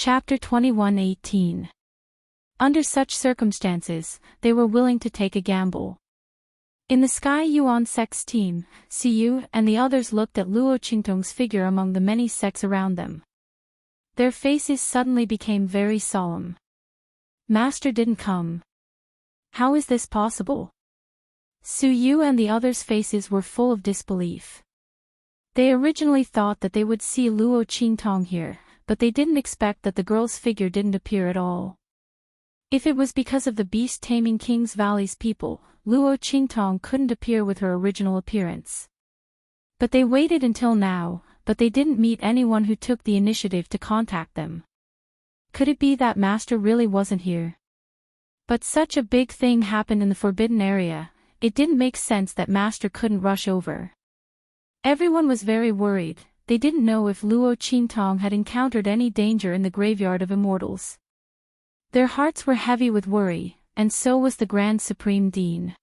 Chapter 21:18. Under such circumstances, they were willing to take a gamble. In the Sky Yuan Sects team, Siyu and the others looked at Luo Qingtong's figure among the many sects around them. Their faces suddenly became very solemn. Master didn't come. How is this possible? Siyu and the others' faces were full of disbelief. They originally thought that they would see Luo Qingtong here, but they didn't expect that the girl's figure didn't appear at all. If it was because of the beast-taming King's Valley's people, Luo Qingtong couldn't appear with her original appearance. But they waited until now, but they didn't meet anyone who took the initiative to contact them. Could it be that Master really wasn't here? But such a big thing happened in the forbidden area, it didn't make sense that Master couldn't rush over. Everyone was very worried. They didn't know if Luo Qingtong had encountered any danger in the graveyard of immortals. Their hearts were heavy with worry, and so was the Grand Supreme Dean.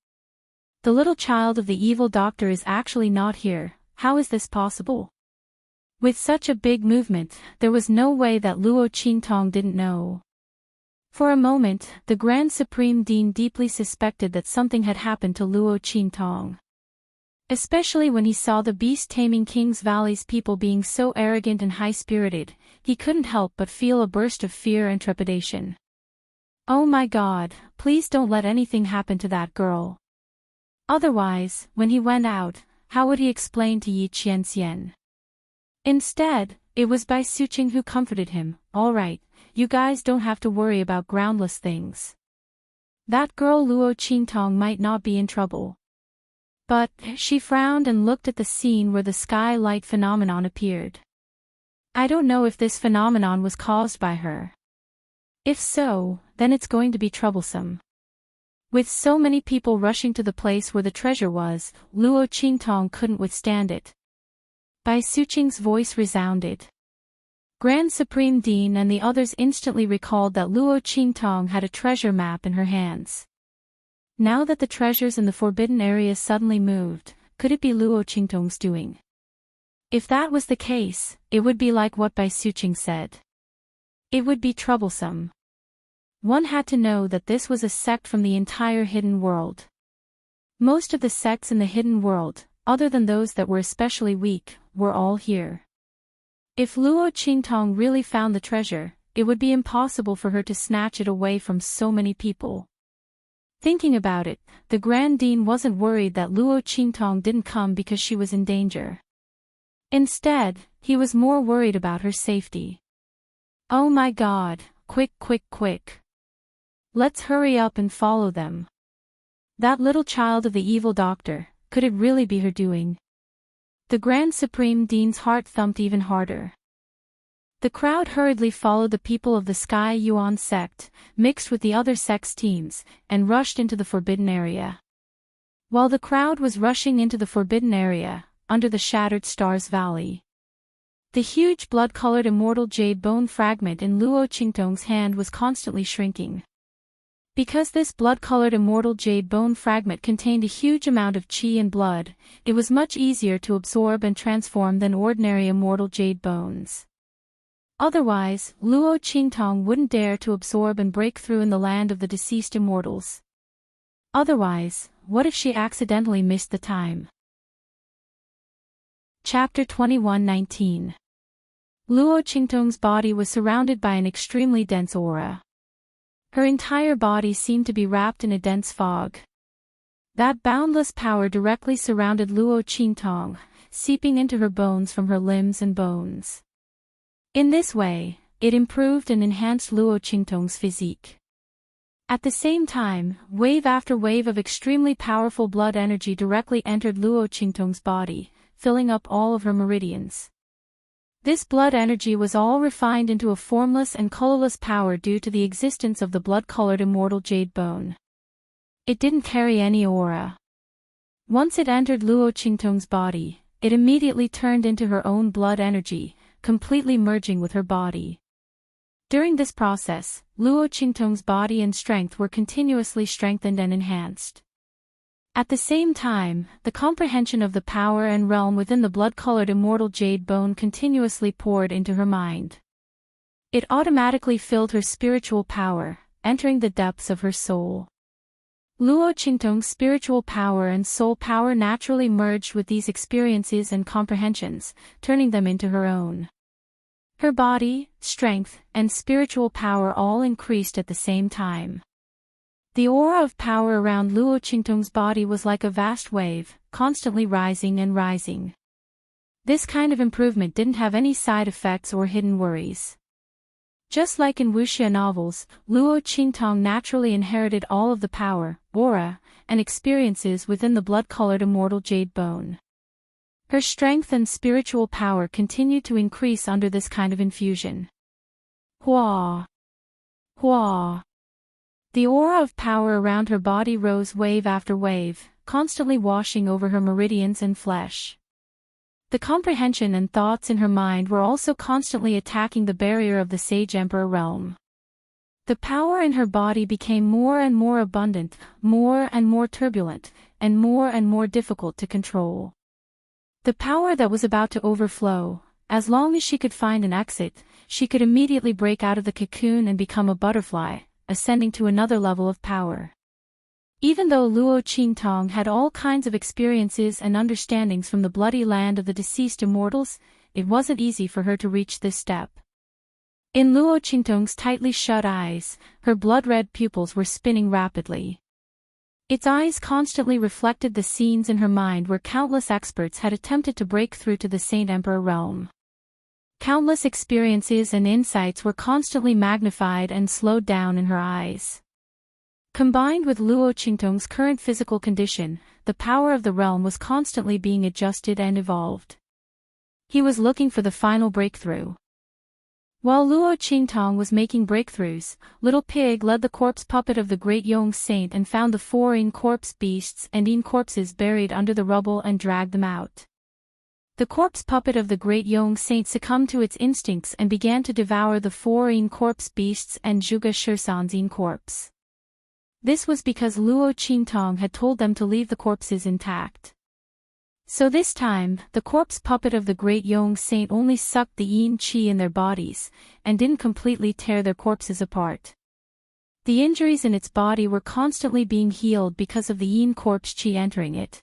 The little child of the evil doctor is actually not here. How is this possible? With such a big movement, there was no way that Luo Qingtong didn't know. For a moment, the Grand Supreme Dean deeply suspected that something had happened to Luo Qingtong. Especially when he saw the beast-taming King's Valley's people being so arrogant and high-spirited, he couldn't help but feel a burst of fear and trepidation. Oh my God, please don't let anything happen to that girl. Otherwise, when he went out, how would he explain to Yi Qianxian? Instead, it was Bai Suqing who comforted him. All right, you guys don't have to worry about groundless things. That girl Luo Qingtong might not be in trouble. But, she frowned and looked at the scene where the sky light phenomenon appeared. I don't know if this phenomenon was caused by her. If so, then it's going to be troublesome. With so many people rushing to the place where the treasure was, Luo Qingtong couldn't withstand it. Bai Suqing's voice resounded. Grand Supreme Dean and the others instantly recalled that Luo Qingtong had a treasure map in her hands. Now that the treasures in the forbidden area suddenly moved, could it be Luo Qingtong's doing? If that was the case, it would be like what Bai Suqing said. It would be troublesome. One had to know that this was a sect from the entire hidden world. Most of the sects in the hidden world, other than those that were especially weak, were all here. If Luo Qingtong really found the treasure, it would be impossible for her to snatch it away from so many people. Thinking about it, the Grand Dean wasn't worried that Luo Qingtong didn't come because she was in danger. Instead, he was more worried about her safety. Oh my God, quick, quick, quick. Let's hurry up and follow them. That little child of the evil doctor, could it really be her doing? The Grand Supreme Dean's heart thumped even harder. The crowd hurriedly followed the people of the Sky Yuan sect, mixed with the other sects' teams, and rushed into the forbidden area. While the crowd was rushing into the forbidden area, under the shattered stars valley, the huge blood-colored immortal jade bone fragment in Luo Qingtong's hand was constantly shrinking. Because this blood-colored immortal jade bone fragment contained a huge amount of qi and blood, it was much easier to absorb and transform than ordinary immortal jade bones. Otherwise, Luo Qingtong wouldn't dare to absorb and break through in the land of the deceased immortals. Otherwise, what if she accidentally missed the time? Chapter 21:19. Luo Qingtong's body was surrounded by an extremely dense aura. Her entire body seemed to be wrapped in a dense fog. That boundless power directly surrounded Luo Qingtong, seeping into her bones from her limbs and bones. In this way, it improved and enhanced Luo Qingtong's physique. At the same time, wave after wave of extremely powerful blood energy directly entered Luo Qingtong's body, filling up all of her meridians. This blood energy was all refined into a formless and colorless power due to the existence of the blood-colored immortal jade bone. It didn't carry any aura. Once it entered Luo Qingtong's body, it immediately turned into her own blood energy, completely merging with her body. During this process, Luo Qingtong's body and strength were continuously strengthened and enhanced. At the same time, the comprehension of the power and realm within the blood-colored immortal jade bone continuously poured into her mind. It automatically filled her spiritual power, entering the depths of her soul. Luo Qingtong's spiritual power and soul power naturally merged with these experiences and comprehensions, turning them into her own. Her body, strength, and spiritual power all increased at the same time. The aura of power around Luo Qingtong's body was like a vast wave, constantly rising and rising. This kind of improvement didn't have any side effects or hidden worries. Just like in wuxia novels, Luo Qingtong naturally inherited all of the power, aura, and experiences within the blood-colored immortal jade bone. Her strength and spiritual power continued to increase under this kind of infusion. Hua! Hua! The aura of power around her body rose wave after wave, constantly washing over her meridians and flesh. The comprehension and thoughts in her mind were also constantly attacking the barrier of the Sage Emperor realm. The power in her body became more and more abundant, more and more turbulent, and more difficult to control. The power that was about to overflow, as long as she could find an exit, she could immediately break out of the cocoon and become a butterfly, ascending to another level of power. Even though Luo Qingtong had all kinds of experiences and understandings from the bloody land of the deceased immortals, it wasn't easy for her to reach this step. In Luo Qingtong's tightly shut eyes, her blood-red pupils were spinning rapidly. Its eyes constantly reflected the scenes in her mind where countless experts had attempted to break through to the Saint Emperor realm. Countless experiences and insights were constantly magnified and slowed down in her eyes. Combined with Luo Qingtong's current physical condition, the power of the realm was constantly being adjusted and evolved. He was looking for the final breakthrough. While Luo Qingtong was making breakthroughs, Little Pig led the corpse puppet of the great Yong Saint and found the 4 yin corpse beasts and yin corpses buried under the rubble and dragged them out. The corpse puppet of the great Yong Saint succumbed to its instincts and began to devour the 4 yin corpse beasts and Zhuge Shisan's yin corpse. This was because Luo Qingtong had told them to leave the corpses intact. So this time, the corpse puppet of the great Yong Saint only sucked the yin qi in their bodies, and didn't completely tear their corpses apart. The injuries in its body were constantly being healed because of the yin corpse qi entering it.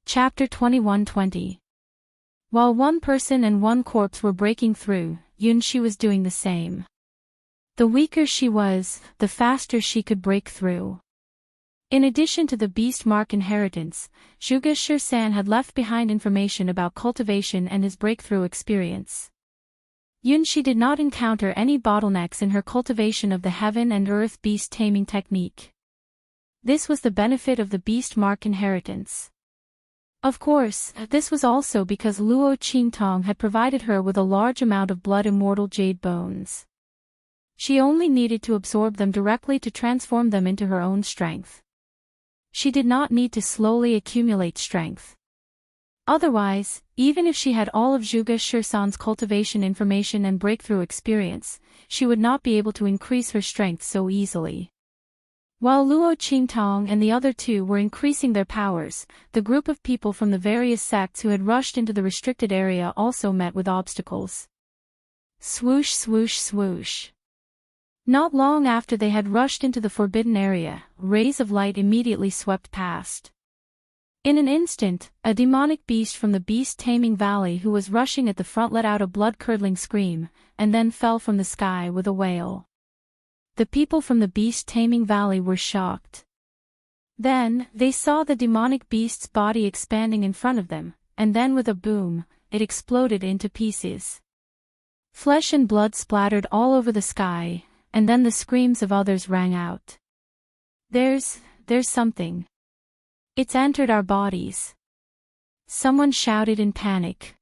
Chapter 21-20. While one person and one corpse were breaking through, Yun Shi was doing the same. The weaker she was, the faster she could break through. In addition to the beast mark inheritance, Zhuge Shisan had left behind information about cultivation and his breakthrough experience. Yun Shi did not encounter any bottlenecks in her cultivation of the heaven and earth beast taming technique. This was the benefit of the beast mark inheritance. Of course, this was also because Luo Qingtong had provided her with a large amount of blood immortal jade bones. She only needed to absorb them directly to transform them into her own strength. She did not need to slowly accumulate strength. Otherwise, even if she had all of Zhuge Shisan's cultivation information and breakthrough experience, she would not be able to increase her strength so easily. While Luo Qingtong and the other two were increasing their powers, the group of people from the various sects who had rushed into the restricted area also met with obstacles. Swoosh, swoosh, swoosh. Not long after they had rushed into the forbidden area, rays of light immediately swept past. In an instant, a demonic beast from the beast-taming valley who was rushing at the front let out a blood-curdling scream, and then fell from the sky with a wail. The people from the beast-taming valley were shocked. Then, they saw the demonic beast's body expanding in front of them, and then with a boom, it exploded into pieces. Flesh and blood splattered all over the sky, and then the screams of others rang out. There's something. It's entered our bodies. Someone shouted in panic.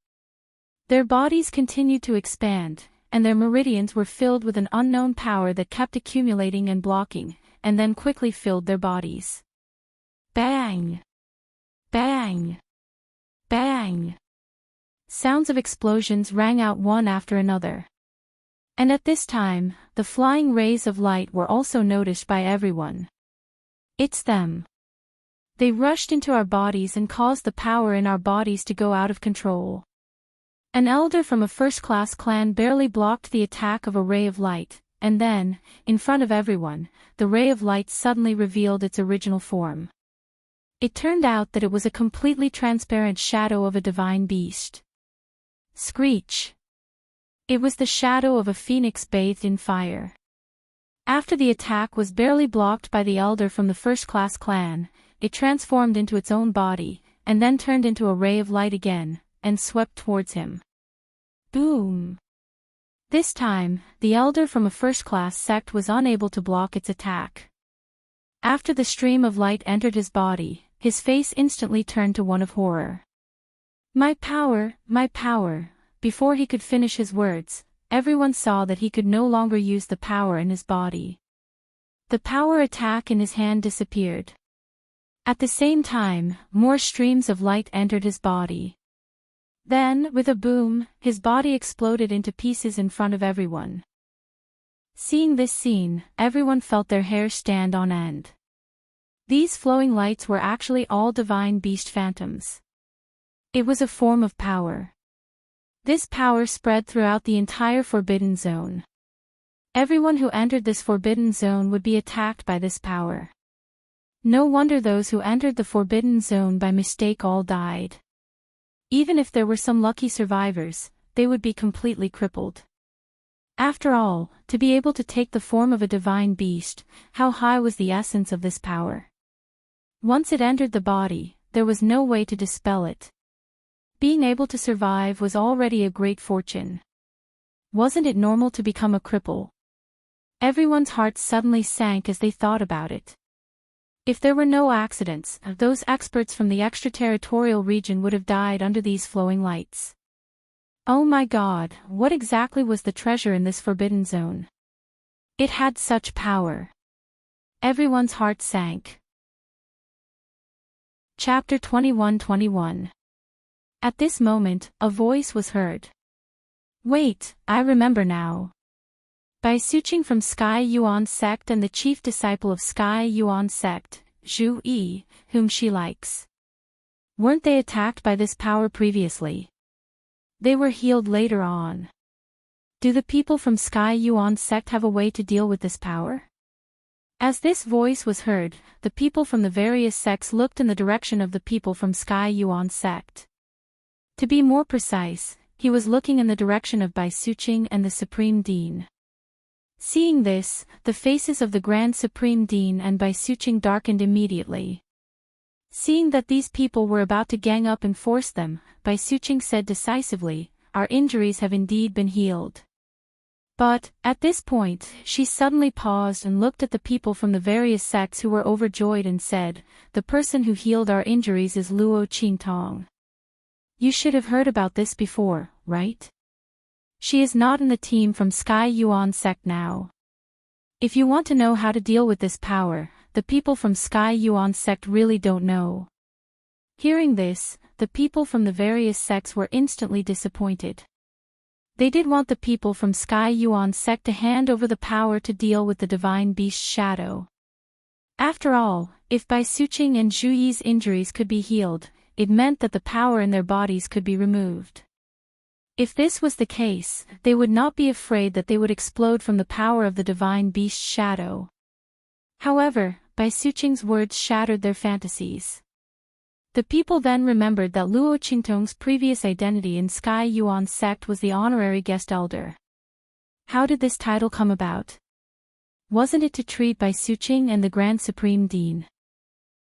Their bodies continued to expand, and their meridians were filled with an unknown power that kept accumulating and blocking, and then quickly filled their bodies. Bang! Bang! Bang! Sounds of explosions rang out one after another. And at this time, the flying rays of light were also noticed by everyone. It's them. They rushed into our bodies and caused the power in our bodies to go out of control. An elder from a first-class clan barely blocked the attack of a ray of light, and then, in front of everyone, the ray of light suddenly revealed its original form. It turned out that it was a completely transparent shadow of a divine beast. Screech! It was the shadow of a phoenix bathed in fire. After the attack was barely blocked by the elder from the first-class clan, it transformed into its own body, and then turned into a ray of light again, and swept towards him. Boom! This time, the elder from a first-class sect was unable to block its attack. After the stream of light entered his body, his face instantly turned to one of horror. My power, my power! Before he could finish his words, everyone saw that he could no longer use the power in his body. The power attack in his hand disappeared. At the same time, more streams of light entered his body. Then, with a boom, his body exploded into pieces in front of everyone. Seeing this scene, everyone felt their hair stand on end. These flowing lights were actually all divine beast phantoms. It was a form of power. This power spread throughout the entire Forbidden Zone. Everyone who entered this Forbidden Zone would be attacked by this power. No wonder those who entered the Forbidden Zone by mistake all died. Even if there were some lucky survivors, they would be completely crippled. After all, to be able to take the form of a divine beast, how high was the essence of this power? Once it entered the body, there was no way to dispel it. Being able to survive was already a great fortune. Wasn't it normal to become a cripple? Everyone's hearts suddenly sank as they thought about it. If there were no accidents, those experts from the extraterritorial region would have died under these flowing lights. Oh my God, what exactly was the treasure in this Forbidden Zone? It had such power. Everyone's heart sank. Chapter 21:21. At this moment, a voice was heard. Wait, I remember now. By Suching from Sky Yuan Sect and the chief disciple of Sky Yuan Sect, Zhu Yi, whom she likes. Weren't they attacked by this power previously? They were healed later on. Do the people from Sky Yuan Sect have a way to deal with this power? As this voice was heard, the people from the various sects looked in the direction of the people from Sky Yuan Sect. To be more precise, he was looking in the direction of Bai Suching and the Supreme Dean. Seeing this, the faces of the Grand Supreme Dean and Bai Suching darkened immediately. Seeing that these people were about to gang up and force them, Bai Suching said decisively, "Our injuries have indeed been healed." But, at this point, she suddenly paused and looked at the people from the various sects who were overjoyed and said, "The person who healed our injuries is Luo Qingtong. You should have heard about this before, right? She is not in the team from Sky Yuan Sect now. If you want to know how to deal with this power, the people from Sky Yuan Sect really don't know." Hearing this, the people from the various sects were instantly disappointed. They did want the people from Sky Yuan Sect to hand over the power to deal with the divine beast's shadow. After all, if Bai Suching and Zhu Yi's injuries could be healed, it meant that the power in their bodies could be removed. If this was the case, they would not be afraid that they would explode from the power of the divine beast's shadow. However, Bai Suching's words shattered their fantasies. The people then remembered that Luo Qingtong's previous identity in Sky Yuan Sect was the honorary guest elder. How did this title come about? Wasn't it to treat Bai Suching and the Grand Supreme Dean?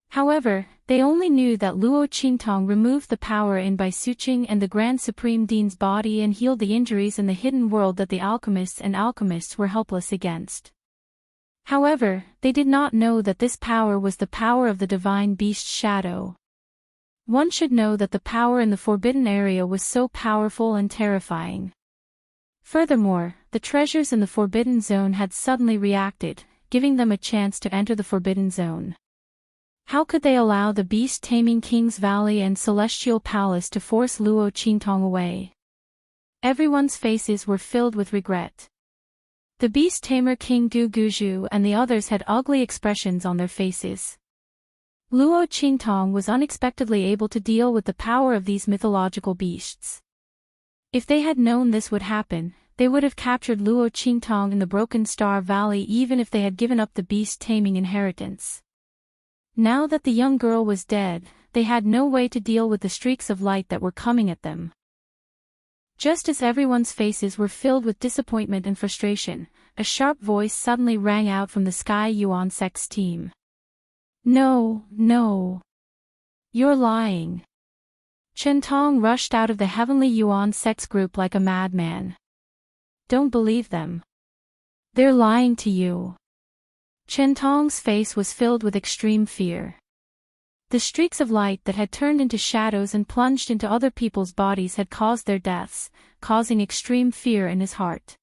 However, they only knew that Luo Qingtong removed the power in Bai Suching and the Grand Supreme Dean's body and healed the injuries in the hidden world that the alchemists were helpless against. However, they did not know that this power was the power of the divine beast's shadow. One should know that the power in the forbidden area was so powerful and terrifying. Furthermore, the treasures in the Forbidden Zone had suddenly reacted, giving them a chance to enter the Forbidden Zone. How could they allow the beast-taming King's Valley and Celestial Palace to force Luo Qingtong away? Everyone's faces were filled with regret. The beast-tamer King Gu Guzhu and the others had ugly expressions on their faces. Luo Qingtong was unexpectedly able to deal with the power of these mythological beasts. If they had known this would happen, they would have captured Luo Qingtong in the Broken Star Valley even if they had given up the beast-taming inheritance. Now that the young girl was dead, they had no way to deal with the streaks of light that were coming at them. Just as everyone's faces were filled with disappointment and frustration, a sharp voice suddenly rang out from the Sky Yuan Sects team. No, no. You're lying. Chen Tong rushed out of the Heavenly Yuan Sects group like a madman. Don't believe them. They're lying to you. Chen Tong's face was filled with extreme fear. The streaks of light that had turned into shadows and plunged into other people's bodies had caused their deaths, causing extreme fear in his heart.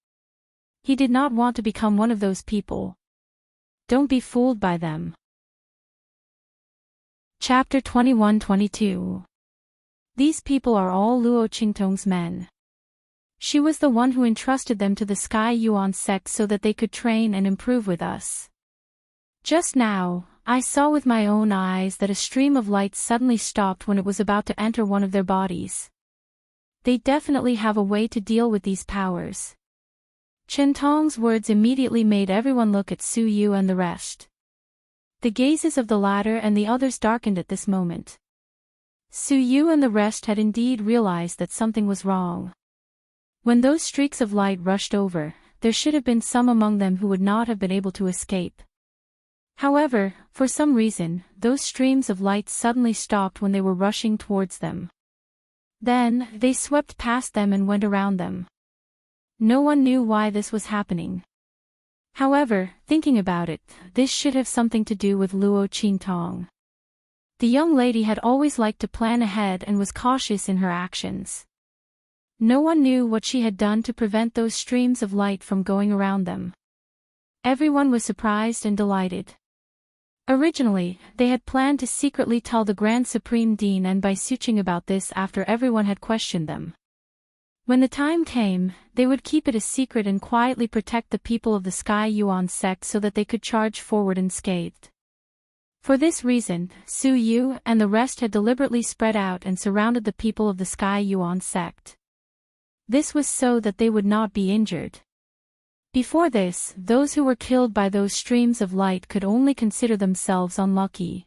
He did not want to become one of those people. Don't be fooled by them. Chapter 21-22. These people are all Luo Qingtong's men. She was the one who entrusted them to the Sky Yuan sect so that they could train and improve with us. Just now, I saw with my own eyes that a stream of light suddenly stopped when it was about to enter one of their bodies. They definitely have a way to deal with these powers. Chen Tong's words immediately made everyone look at Su Yu and the rest. The gazes of the latter and the others darkened at this moment. Su Yu and the rest had indeed realized that something was wrong. When those streaks of light rushed over, there should have been some among them who would not have been able to escape. However, for some reason, those streams of light suddenly stopped when they were rushing towards them. Then, they swept past them and went around them. No one knew why this was happening. However, thinking about it, this should have something to do with Luo Qingtong. The young lady had always liked to plan ahead and was cautious in her actions. No one knew what she had done to prevent those streams of light from going around them. Everyone was surprised and delighted. Originally, they had planned to secretly tell the Grand Supreme Dean and Bai Suqing about this after everyone had questioned them. When the time came, they would keep it a secret and quietly protect the people of the Sky Yuan sect so that they could charge forward unscathed. For this reason, Su Yu and the rest had deliberately spread out and surrounded the people of the Sky Yuan sect. This was so that they would not be injured. Before this, those who were killed by those streams of light could only consider themselves unlucky.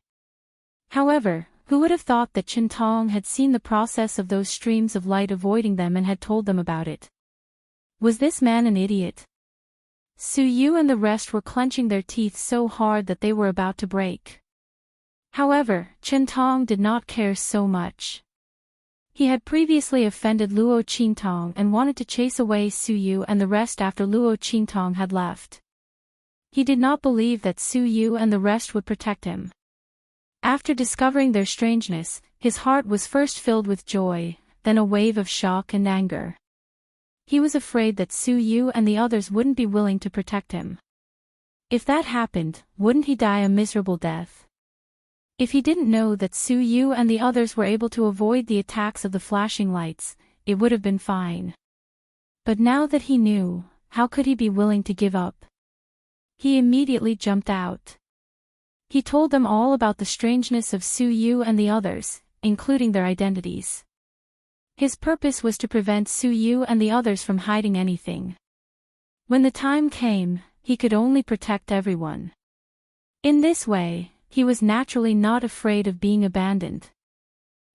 However, who would have thought that Chen Tong had seen the process of those streams of light avoiding them and had told them about it? Was this man an idiot? Su Yu and the rest were clenching their teeth so hard that they were about to break. However, Chen Tong did not care so much. He had previously offended Luo Qingtong and wanted to chase away Su Yu and the rest after Luo Qingtong had left. He did not believe that Su Yu and the rest would protect him. After discovering their strangeness, his heart was first filled with joy, then a wave of shock and anger. He was afraid that Su Yu and the others wouldn't be willing to protect him. If that happened, wouldn't he die a miserable death? If he didn't know that Su Yu and the others were able to avoid the attacks of the flashing lights, it would have been fine. But now that he knew, how could he be willing to give up? He immediately jumped out. He told them all about the strangeness of Su Yu and the others, including their identities. His purpose was to prevent Su Yu and the others from hiding anything. When the time came, he could only protect everyone. In this way, he was naturally not afraid of being abandoned.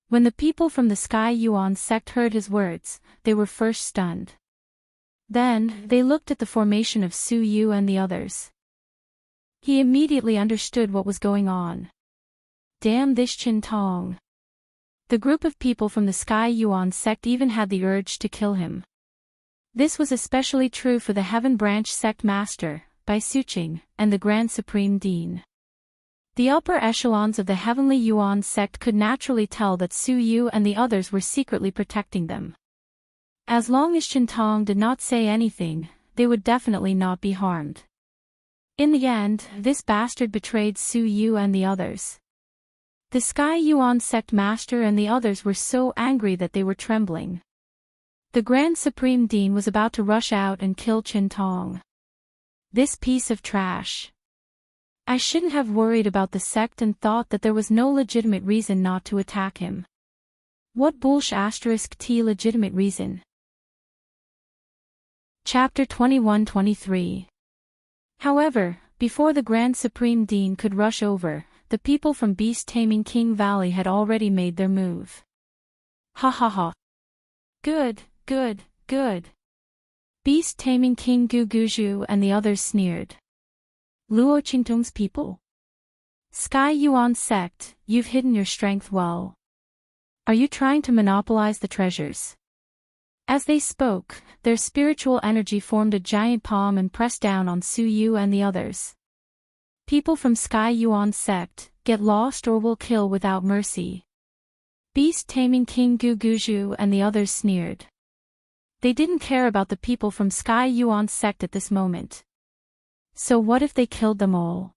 When the people from the Sky Yuan sect heard his words, they were first stunned. Then, they looked at the formation of Su Yu and the others. He immediately understood what was going on. Damn this Chen Tong. The group of people from the Sky Yuan sect even had the urge to kill him. This was especially true for the Heaven Branch sect master, Bai Suqing, and the Grand Supreme Dean. The upper echelons of the Heavenly Yuan sect could naturally tell that Su Yu and the others were secretly protecting them. As long as Chen Tong did not say anything, they would definitely not be harmed. In the end, this bastard betrayed Su Yu and the others. The Sky Yuan sect master and the others were so angry that they were trembling. The Grand Supreme Dean was about to rush out and kill Chen Tong. This piece of trash. I shouldn't have worried about the sect and thought that there was no legitimate reason not to attack him. What bullsh*t legitimate reason? Chapter 21-23. However, before the Grand Supreme Dean could rush over, the people from beast-taming King Valley had already made their move. Ha ha ha. Good, good, good. Beast-taming King Guguju and the others sneered. Luo Qingtong's people? Sky Yuan sect, you've hidden your strength well. Are you trying to monopolize the treasures? As they spoke, their spiritual energy formed a giant palm and pressed down on Su Yu and the others. People from Sky Yuan sect, get lost or we'll kill without mercy. Beast-taming King Guguju and the others sneered. They didn't care about the people from Sky Yuan sect at this moment. So what if they killed them all?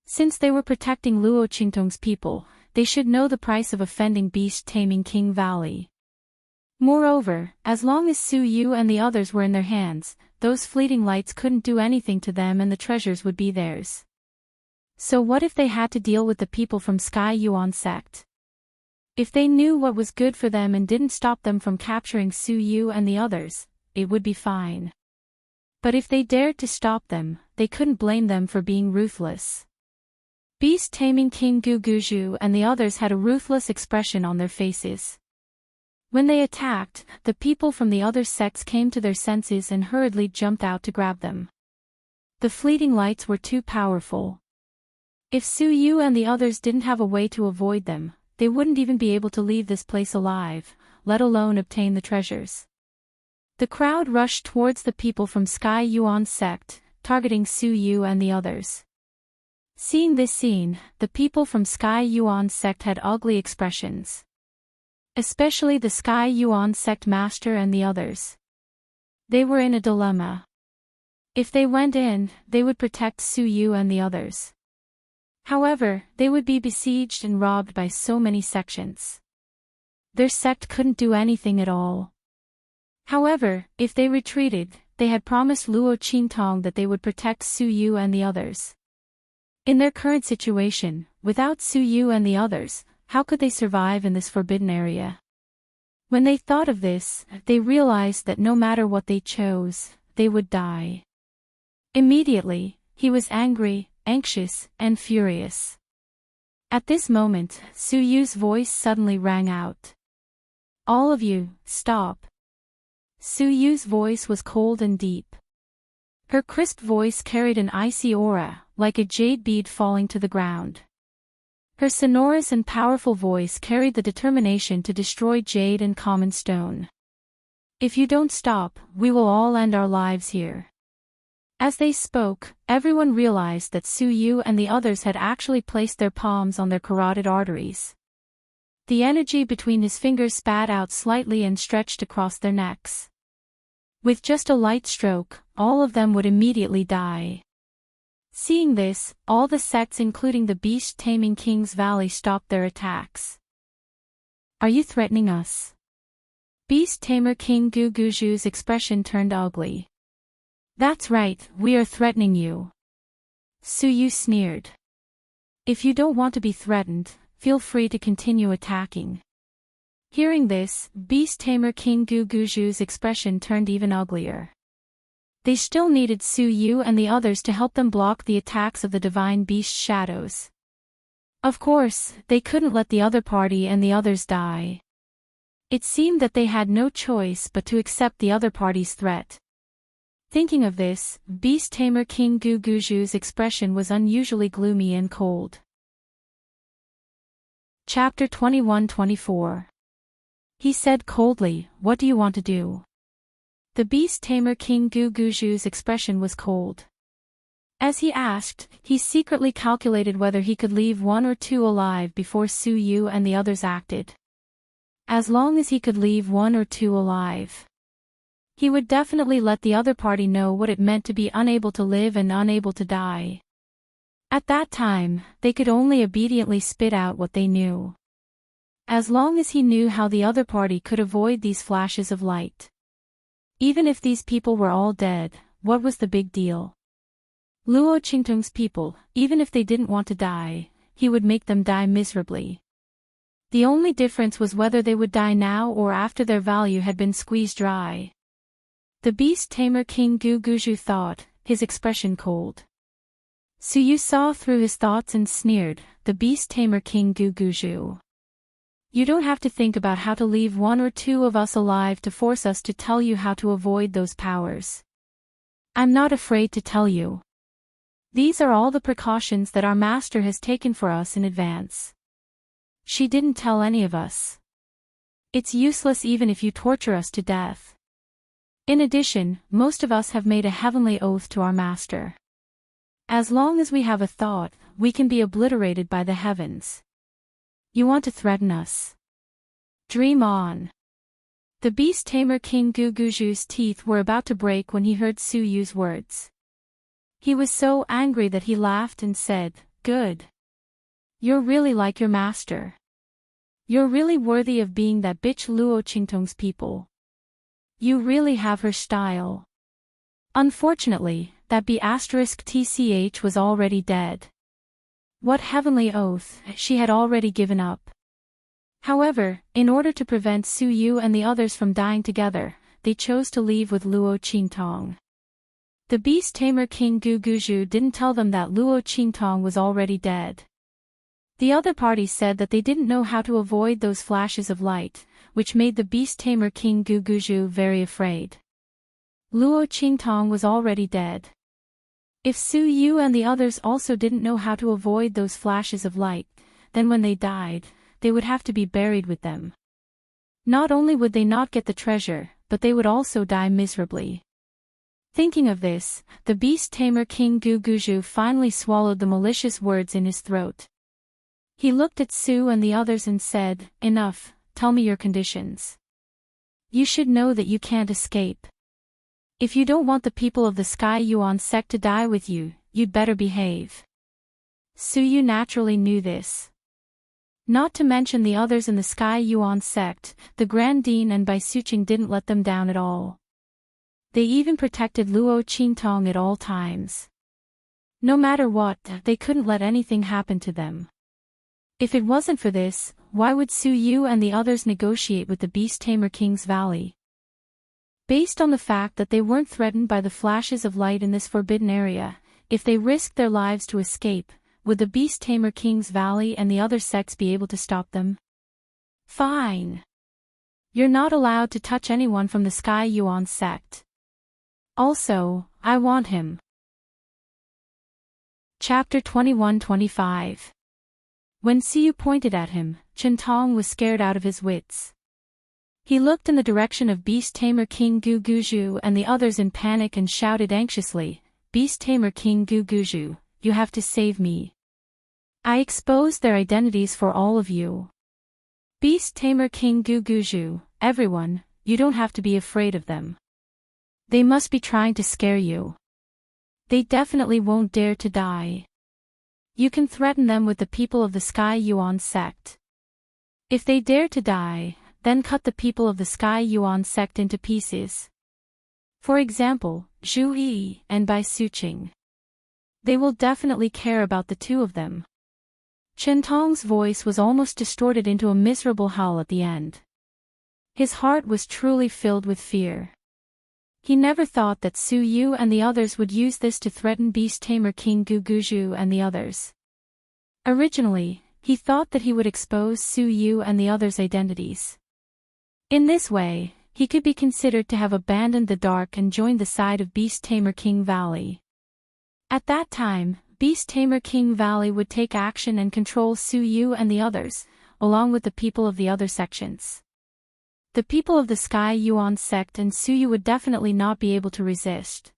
Since they were protecting Luo Qingtong's people, they should know the price of offending beast-taming King Valley. Moreover, as long as Su Yu and the others were in their hands, those fleeting lights couldn't do anything to them and the treasures would be theirs. So what if they had to deal with the people from Sky Yuan sect? If they knew what was good for them and didn't stop them from capturing Su Yu and the others, it would be fine. But if they dared to stop them, they couldn't blame them for being ruthless. Beast-taming King Guguju and the others had a ruthless expression on their faces. When they attacked, the people from the other sects came to their senses and hurriedly jumped out to grab them. The fleeting lights were too powerful. If Su Yu and the others didn't have a way to avoid them, they wouldn't even be able to leave this place alive, let alone obtain the treasures. The crowd rushed towards the people from Sky Yuan sect, targeting Su Yu and the others. Seeing this scene, the people from Sky Yuan sect had ugly expressions. Especially the Sky Yuan sect master and the others. They were in a dilemma. If they went in, they would protect Su Yu and the others. However, they would be besieged and robbed by so many sections. Their sect couldn't do anything at all. However, if they retreated, they had promised Luo Qingtong that they would protect Su Yu and the others. In their current situation, without Su Yu and the others, how could they survive in this forbidden area? When they thought of this, they realized that no matter what they chose, they would die. Immediately, he was angry, anxious, and furious. At this moment, Su Yu's voice suddenly rang out. All of you, stop. Su Yu's voice was cold and deep. Her crisp voice carried an icy aura, like a jade bead falling to the ground. Her sonorous and powerful voice carried the determination to destroy jade and common stone. If you don't stop, we will all end our lives here. As they spoke, everyone realized that Su Yu and the others had actually placed their palms on their carotid arteries. The energy between his fingers spat out slightly and stretched across their necks. With just a light stroke, all of them would immediately die. Seeing this, all the sects including the beast-taming King's Valley stopped their attacks. Are you threatening us? Beast-tamer King Guguju's expression turned ugly. That's right, we are threatening you. Su Yu sneered. If you don't want to be threatened, feel free to continue attacking. Hearing this, beast-tamer King Guguju's expression turned even uglier. They still needed Su Yu and the others to help them block the attacks of the divine beast shadows. Of course, they couldn't let the other party and the others die. It seemed that they had no choice but to accept the other party's threat. Thinking of this, beast-tamer King Guguju's expression was unusually gloomy and cold. Chapter 21-24. He said coldly, "What do you want to do?" The beast-tamer King Guguju's expression was cold. As he asked, he secretly calculated whether he could leave one or two alive before Su Yu and the others acted. As long as he could leave one or two alive, he would definitely let the other party know what it meant to be unable to live and unable to die. At that time, they could only obediently spit out what they knew. As long as he knew how the other party could avoid these flashes of light. Even if these people were all dead, what was the big deal? Luo Qingtong's people, even if they didn't want to die, he would make them die miserably. The only difference was whether they would die now or after their value had been squeezed dry. The beast tamer King Guguju thought, his expression cold. Su Yu saw through his thoughts and sneered, the beast tamer King Guguju. You don't have to think about how to leave one or two of us alive to force us to tell you how to avoid those powers. I'm not afraid to tell you. These are all the precautions that our master has taken for us in advance. She didn't tell any of us. It's useless even if you torture us to death. In addition, most of us have made a heavenly oath to our master. As long as we have a thought, we can be obliterated by the heavens. You want to threaten us? Dream on. The beast tamer King Guguju's teeth were about to break when he heard Su Yu's words. He was so angry that he laughed and said, "Good. You're really like your master. You're really worthy of being that bitch Luo Qingtong's people. You really have her style." Unfortunately, that B*TCH was already dead. What heavenly oath, she had already given up. However, in order to prevent Su Yu and the others from dying together, they chose to leave with Luo Qingtong. The beast tamer King Guguju didn't tell them that Luo Qingtong was already dead. The other party said that they didn't know how to avoid those flashes of light, which made the beast tamer King Guguju very afraid. Luo Qingtong was already dead. If Su Yu and the others also didn't know how to avoid those flashes of light, then when they died, they would have to be buried with them. Not only would they not get the treasure, but they would also die miserably. Thinking of this, the beast tamer King Guguju finally swallowed the malicious words in his throat. He looked at Su and the others and said, "Enough, tell me your conditions. You should know that you can't escape. If you don't want the people of the Sky Yuan sect to die with you, you'd better behave." Su Yu naturally knew this. Not to mention the others in the Sky Yuan sect, the Grand Dean and Bai Suqing didn't let them down at all. They even protected Luo Qingtong at all times. No matter what, they couldn't let anything happen to them. If it wasn't for this, why would Su Yu and the others negotiate with the Beast Tamer King's Valley? Based on the fact that they weren't threatened by the flashes of light in this forbidden area, if they risked their lives to escape, would the Beast Tamer King's Valley and the other sects be able to stop them? Fine. You're not allowed to touch anyone from the Sky Yuan sect. Also, I want him. Chapter 21-25. When Siyu pointed at him, Chen Tong was scared out of his wits. He looked in the direction of Beast Tamer King Guguju and the others in panic and shouted anxiously, "Beast Tamer King Guguju, you have to save me. I exposed their identities for all of you. Beast Tamer King Guguju, everyone, you don't have to be afraid of them. They must be trying to scare you. They definitely won't dare to die. You can threaten them with the people of the Sky Yuan sect. If they dare to die, then cut the people of the Sky Yuan sect into pieces. For example, Zhu Yi and Bai Suqing. They will definitely care about the two of them." Chen Tong's voice was almost distorted into a miserable howl at the end. His heart was truly filled with fear. He never thought that Su Yu and the others would use this to threaten Beast Tamer King Guguju and the others. Originally, he thought that he would expose Su Yu and the others' identities. In this way, he could be considered to have abandoned the dark and joined the side of Beast Tamer King Valley. At that time, Beast Tamer King Valley would take action and control Su Yu and the others, along with the people of the other sections. The people of the Sky Yuan sect and Su Yu would definitely not be able to resist.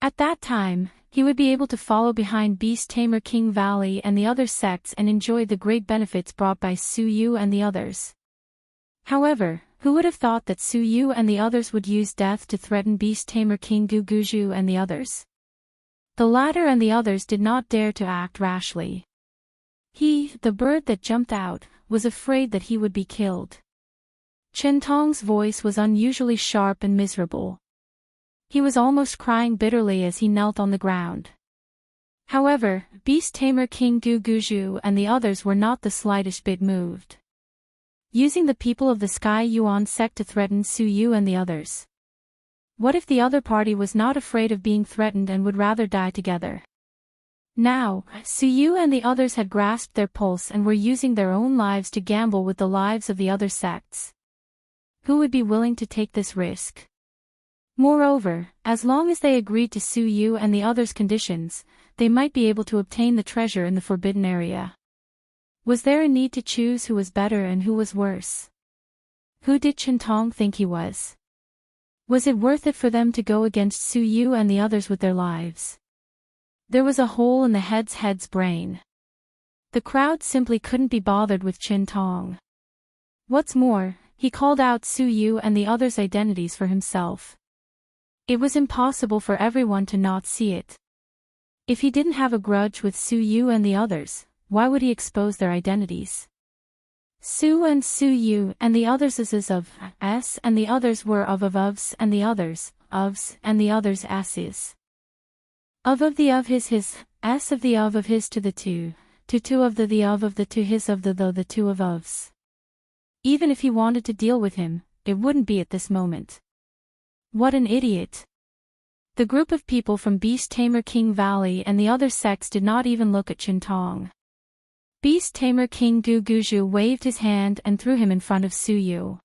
At that time, he would be able to follow behind Beast Tamer King Valley and the other sects and enjoy the great benefits brought by Su Yu and the others. However, who would have thought that Su Yu and the others would use death to threaten Beast Tamer King Guguju and the others? The latter and the others did not dare to act rashly. He, the bird that jumped out, was afraid that he would be killed. Chen Tong's voice was unusually sharp and miserable. He was almost crying bitterly as he knelt on the ground. However, Beast Tamer King Guguju and the others were not the slightest bit moved. Using the people of the Sky Yuan sect to threaten Su Yu and the others. What if the other party was not afraid of being threatened and would rather die together? Now, Suyu and the others had grasped their pulse and were using their own lives to gamble with the lives of the other sects. Who would be willing to take this risk? Moreover, as long as they agreed to Suyu and the others' conditions, they might be able to obtain the treasure in the forbidden area. Was there a need to choose who was better and who was worse? Who did Chintong think he was? Was it worth it for them to go against Suyu and the others with their lives? There was a hole in the head's brain. The crowd simply couldn't be bothered with Chintong. What's more, he called out Suyu and the others' identities for himself. It was impossible for everyone to not see it. If he didn't have a grudge with Suyu and the others, why would he expose their identities? Su and Suyu and the others is of S and the others were of ofs and the others, ofs and the others s's. Of the of his, S of the of his to the two of the of the to his of the two of ofs. Even if he wanted to deal with him, it wouldn't be at this moment. What an idiot. The group of people from Beast Tamer King Valley and the other sects did not even look at Chintong. Beast Tamer King Guguju waved his hand and threw him in front of Suyu.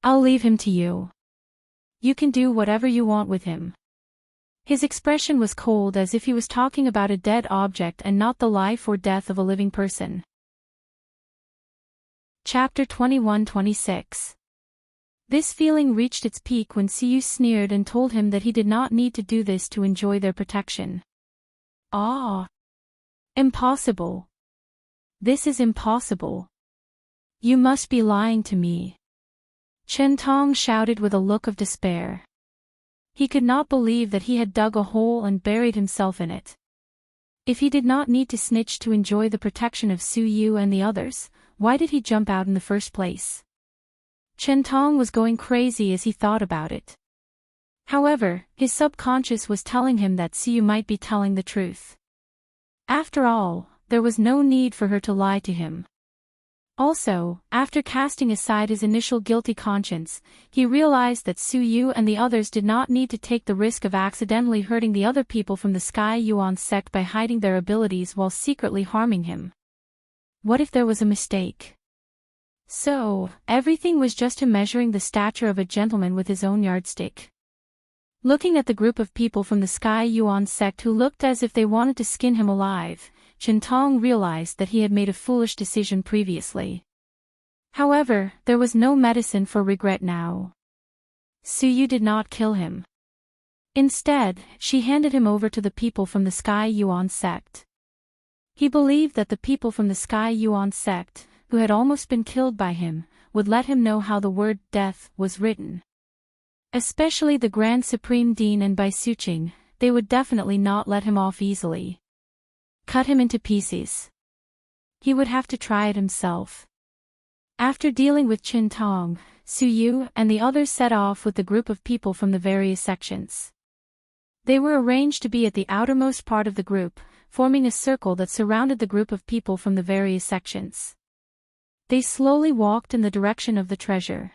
I'll leave him to you. You can do whatever you want with him. His expression was cold as if he was talking about a dead object and not the life or death of a living person. Chapter 21-26. This feeling reached its peak when Suyu sneered and told him that he did not need to do this to enjoy their protection. Ah! Impossible. This is impossible. You must be lying to me. Chintong shouted with a look of despair. He could not believe that he had dug a hole and buried himself in it. If he did not need to snitch to enjoy the protection of Suyu and the others, why did he jump out in the first place? Chintong was going crazy as he thought about it. However, his subconscious was telling him that Suyu might be telling the truth. After all, there was no need for her to lie to him. Also, after casting aside his initial guilty conscience, he realized that Suyu and the others did not need to take the risk of accidentally hurting the other people from the Sky Yuan sect by hiding their abilities while secretly harming him. What if there was a mistake? So, everything was just him measuring the stature of a gentleman with his own yardstick. Looking at the group of people from the Sky Yuan sect who looked as if they wanted to skin him alive, Chintong realized that he had made a foolish decision previously. However, there was no medicine for regret now. Suyu did not kill him. Instead, she handed him over to the people from the Sky Yuan sect. He believed that the people from the Sky Yuan sect, who had almost been killed by him, would let him know how the word death was written. Especially the Grand Supreme Dean and Bai Suqing, they would definitely not let him off easily. Cut him into pieces. He would have to try it himself. After dealing with Chintong, Suyu and the others set off with the group of people from the various sections. They were arranged to be at the outermost part of the group, forming a circle that surrounded the group of people from the various sections. They slowly walked in the direction of the treasure.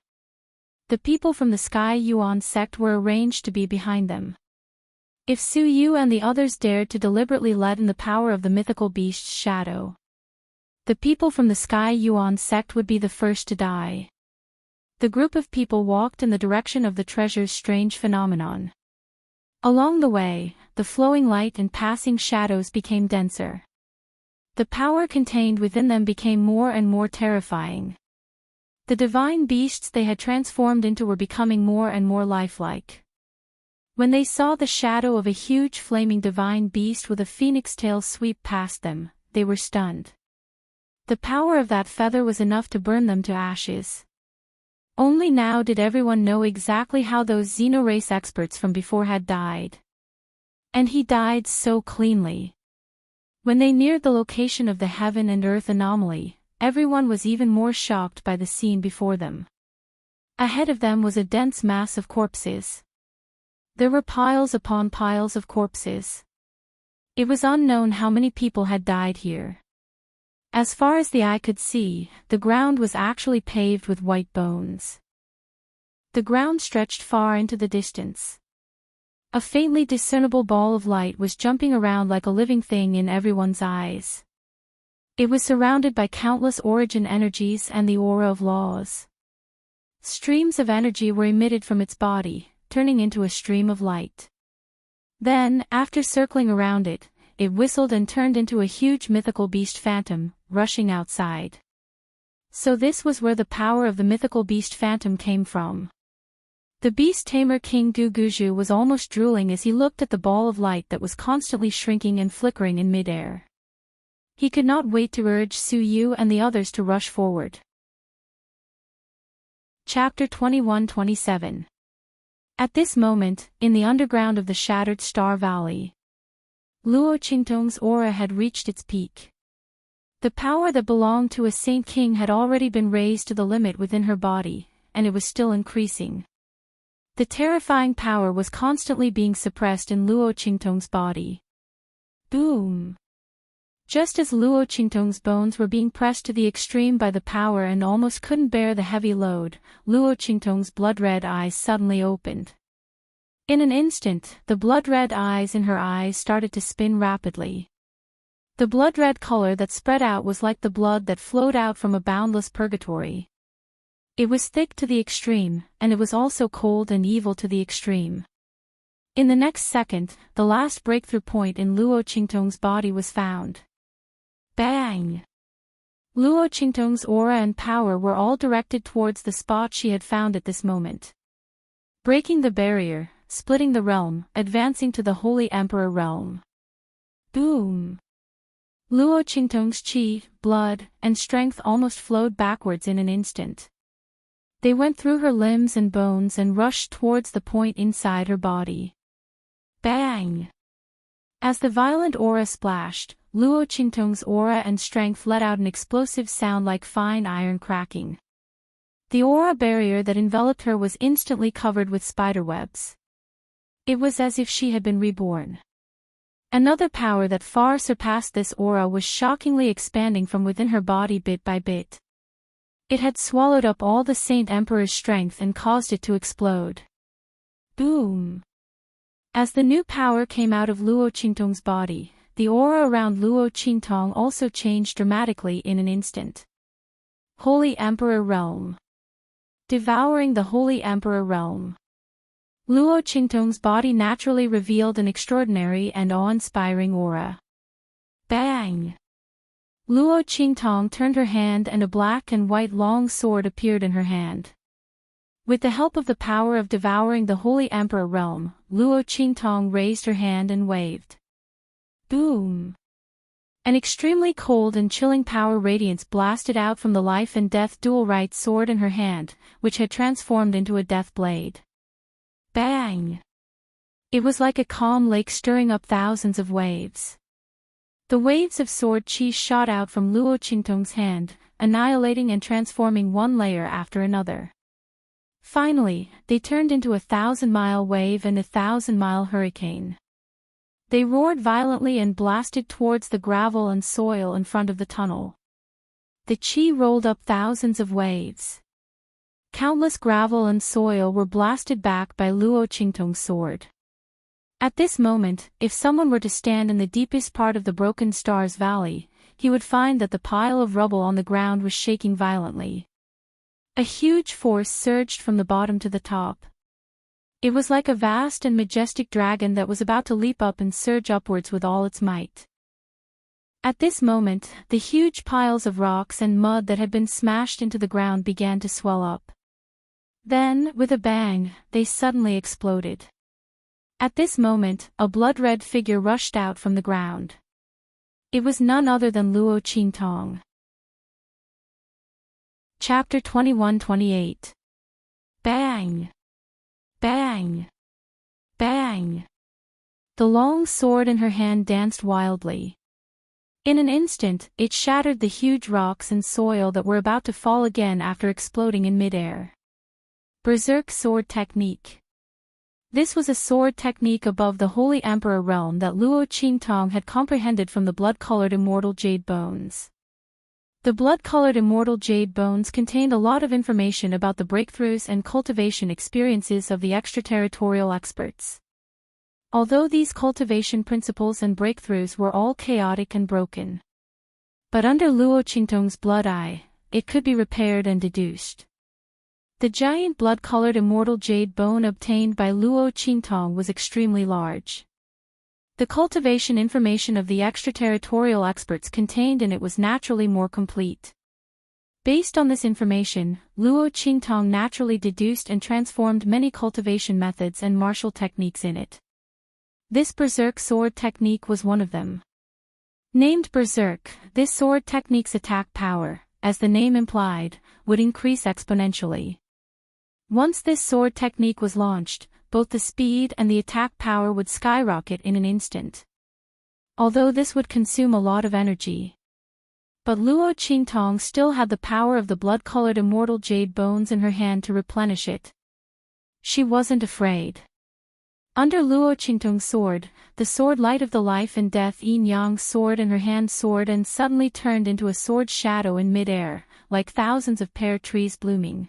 The people from the Sky Yuan sect were arranged to be behind them. If Suyu and the others dared to deliberately let in the power of the mythical beast's shadow, the people from the Sky Yuan sect would be the first to die. The group of people walked in the direction of the treasure's strange phenomenon. Along the way, the flowing light and passing shadows became denser. The power contained within them became more and more terrifying. The divine beasts they had transformed into were becoming more and more lifelike. When they saw the shadow of a huge flaming divine beast with a phoenix tail sweep past them, they were stunned. The power of that feather was enough to burn them to ashes. Only now did everyone know exactly how those xenorace experts from before had died. And he died so cleanly. When they neared the location of the heaven and earth anomaly, everyone was even more shocked by the scene before them. Ahead of them was a dense mass of corpses. There were piles upon piles of corpses. It was unknown how many people had died here. As far as the eye could see, the ground was actually paved with white bones. The ground stretched far into the distance. A faintly discernible ball of light was jumping around like a living thing in everyone's eyes. It was surrounded by countless origin energies and the aura of laws. Streams of energy were emitted from its body, turning into a stream of light. Then, after circling around it, it whistled and turned into a huge mythical beast phantom, rushing outside. So this was where the power of the mythical beast phantom came from. The beast tamer King Guguju was almost drooling as he looked at the ball of light that was constantly shrinking and flickering in midair. He could not wait to urge Su Yu and the others to rush forward. Chapter 21-27. At this moment, in the underground of the Shattered Star Valley, Luo Qingtong's aura had reached its peak. The power that belonged to a Saint King had already been raised to the limit within her body, and it was still increasing. The terrifying power was constantly being suppressed in Luo Qingtong's body. Boom! Just as Luo Qingtong's bones were being pressed to the extreme by the power and almost couldn't bear the heavy load, Luo Qingtong's blood-red eyes suddenly opened. In an instant, the blood-red eyes in her eyes started to spin rapidly. The blood-red color that spread out was like the blood that flowed out from a boundless purgatory. It was thick to the extreme, and it was also cold and evil to the extreme. In the next second, the last breakthrough point in Luo Qingtong's body was found. Bang! Luo Qingtong's aura and power were all directed towards the spot she had found at this moment. Breaking the barrier, splitting the realm, advancing to the Holy Emperor realm. Boom! Luo Qingtong's qi, blood, and strength almost flowed backwards in an instant. They went through her limbs and bones and rushed towards the point inside her body. Bang! As the violent aura splashed, Luo Qingtong's aura and strength let out an explosive sound like fine iron cracking. The aura barrier that enveloped her was instantly covered with spiderwebs. It was as if she had been reborn. Another power that far surpassed this aura was shockingly expanding from within her body bit by bit. It had swallowed up all the Saint Emperor's strength and caused it to explode. Boom! As the new power came out of Luo Qingtong's body, the aura around Luo Qingtong also changed dramatically in an instant. Holy Emperor Realm. Devouring the Holy Emperor Realm. Luo Qingtong's body naturally revealed an extraordinary and awe-inspiring aura. Bang! Luo Qingtong turned her hand and a black and white long sword appeared in her hand. With the help of the power of devouring the Holy Emperor Realm, Luo Qingtong raised her hand and waved. Boom! An extremely cold and chilling power radiance blasted out from the life and death dual right sword in her hand, which had transformed into a death blade. Bang! It was like a calm lake stirring up thousands of waves. The waves of sword chi shot out from Luo Qingtong's hand, annihilating and transforming one layer after another. Finally, they turned into a 1,000-mile wave and a 1,000-mile hurricane. They roared violently and blasted towards the gravel and soil in front of the tunnel. The chi rolled up thousands of waves. Countless gravel and soil were blasted back by Luo Qingtong's sword. At this moment, if someone were to stand in the deepest part of the Broken Stars Valley, he would find that the pile of rubble on the ground was shaking violently. A huge force surged from the bottom to the top. It was like a vast and majestic dragon that was about to leap up and surge upwards with all its might. At this moment, the huge piles of rocks and mud that had been smashed into the ground began to swell up. Then, with a bang, they suddenly exploded. At this moment, a blood-red figure rushed out from the ground. It was none other than Luo Qingtong. Chapter 21-28. Bang! Bang! Bang! The long sword in her hand danced wildly. In an instant, it shattered the huge rocks and soil that were about to fall again after exploding in midair. Berserk Sword Technique. This was a sword technique above the Holy Emperor realm that Luo Qingtong had comprehended from the blood-colored immortal jade bones. The blood-colored immortal jade bones contained a lot of information about the breakthroughs and cultivation experiences of the extraterritorial experts. Although these cultivation principles and breakthroughs were all chaotic and broken, but under Luo Qingtong's blood eye, it could be repaired and deduced. The giant blood-colored immortal jade bone obtained by Luo Qingtong was extremely large. The cultivation information of the extraterritorial experts contained in it was naturally more complete. Based on this information, Luo Qingtong naturally deduced and transformed many cultivation methods and martial techniques in it. This berserk sword technique was one of them. Named berserk, this sword technique's attack power, as the name implied, would increase exponentially. Once this sword technique was launched, both the speed and the attack power would skyrocket in an instant. Although this would consume a lot of energy. But Luo Qingtong still had the power of the blood-colored immortal jade bones in her hand to replenish it. She wasn't afraid. Under Luo Qingtong's sword, the sword light of the life and death yin-yang sword in her hand soared and suddenly turned into a sword shadow in mid-air, like thousands of pear trees blooming.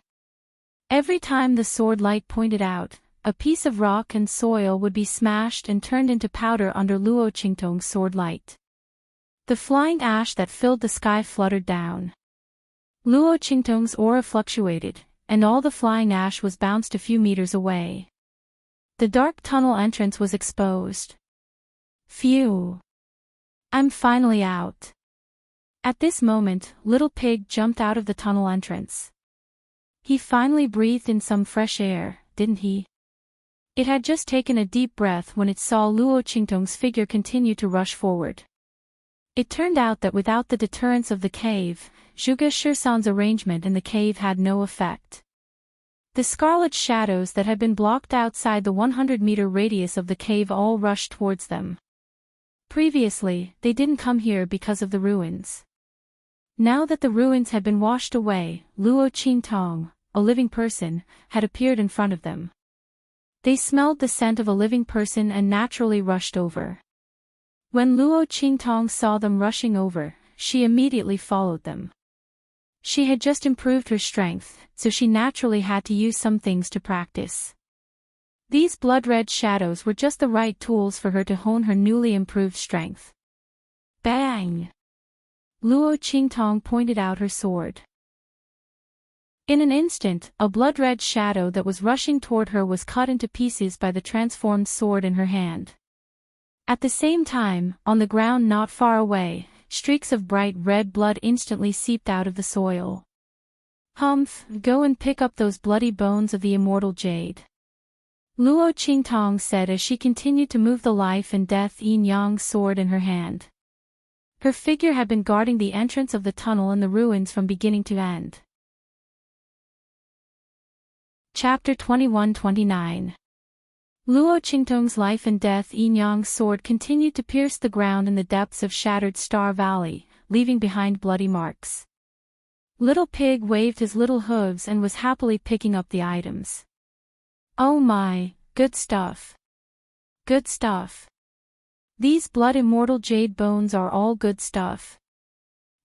Every time the sword light pointed out, a piece of rock and soil would be smashed and turned into powder under Luo Qingtong's sword light. The flying ash that filled the sky fluttered down. Luo Qingtong's aura fluctuated, and all the flying ash was bounced a few meters away. The dark tunnel entrance was exposed. Phew! I'm finally out. At this moment, Little Pig jumped out of the tunnel entrance. He finally breathed in some fresh air, didn't he? It had just taken a deep breath when it saw Luo Qingtong's figure continue to rush forward. It turned out that without the deterrence of the cave, Zhuge Shisan's arrangement in the cave had no effect. The scarlet shadows that had been blocked outside the 100-meter radius of the cave all rushed towards them. Previously, they didn't come here because of the ruins. Now that the ruins had been washed away, Luo Qingtong, a living person, had appeared in front of them. They smelled the scent of a living person and naturally rushed over. When Luo Qingtong saw them rushing over, she immediately followed them. She had just improved her strength, so she naturally had to use some things to practice. These blood-red shadows were just the right tools for her to hone her newly improved strength. Bang! Luo Qingtong pointed out her sword. In an instant, a blood-red shadow that was rushing toward her was cut into pieces by the transformed sword in her hand. At the same time, on the ground not far away, streaks of bright red blood instantly seeped out of the soil. Humph, go and pick up those bloody bones of the immortal jade. Luo Qingtong said as she continued to move the life and death yin-yang sword in her hand. Her figure had been guarding the entrance of the tunnel and the ruins from beginning to end. Chapter 21-29. Luo Qingtong's life and death yin-yang sword continued to pierce the ground in the depths of Shattered Star Valley, leaving behind bloody marks. Little Pig waved his little hooves and was happily picking up the items. Oh my, good stuff. Good stuff. These blood immortal jade bones are all good stuff.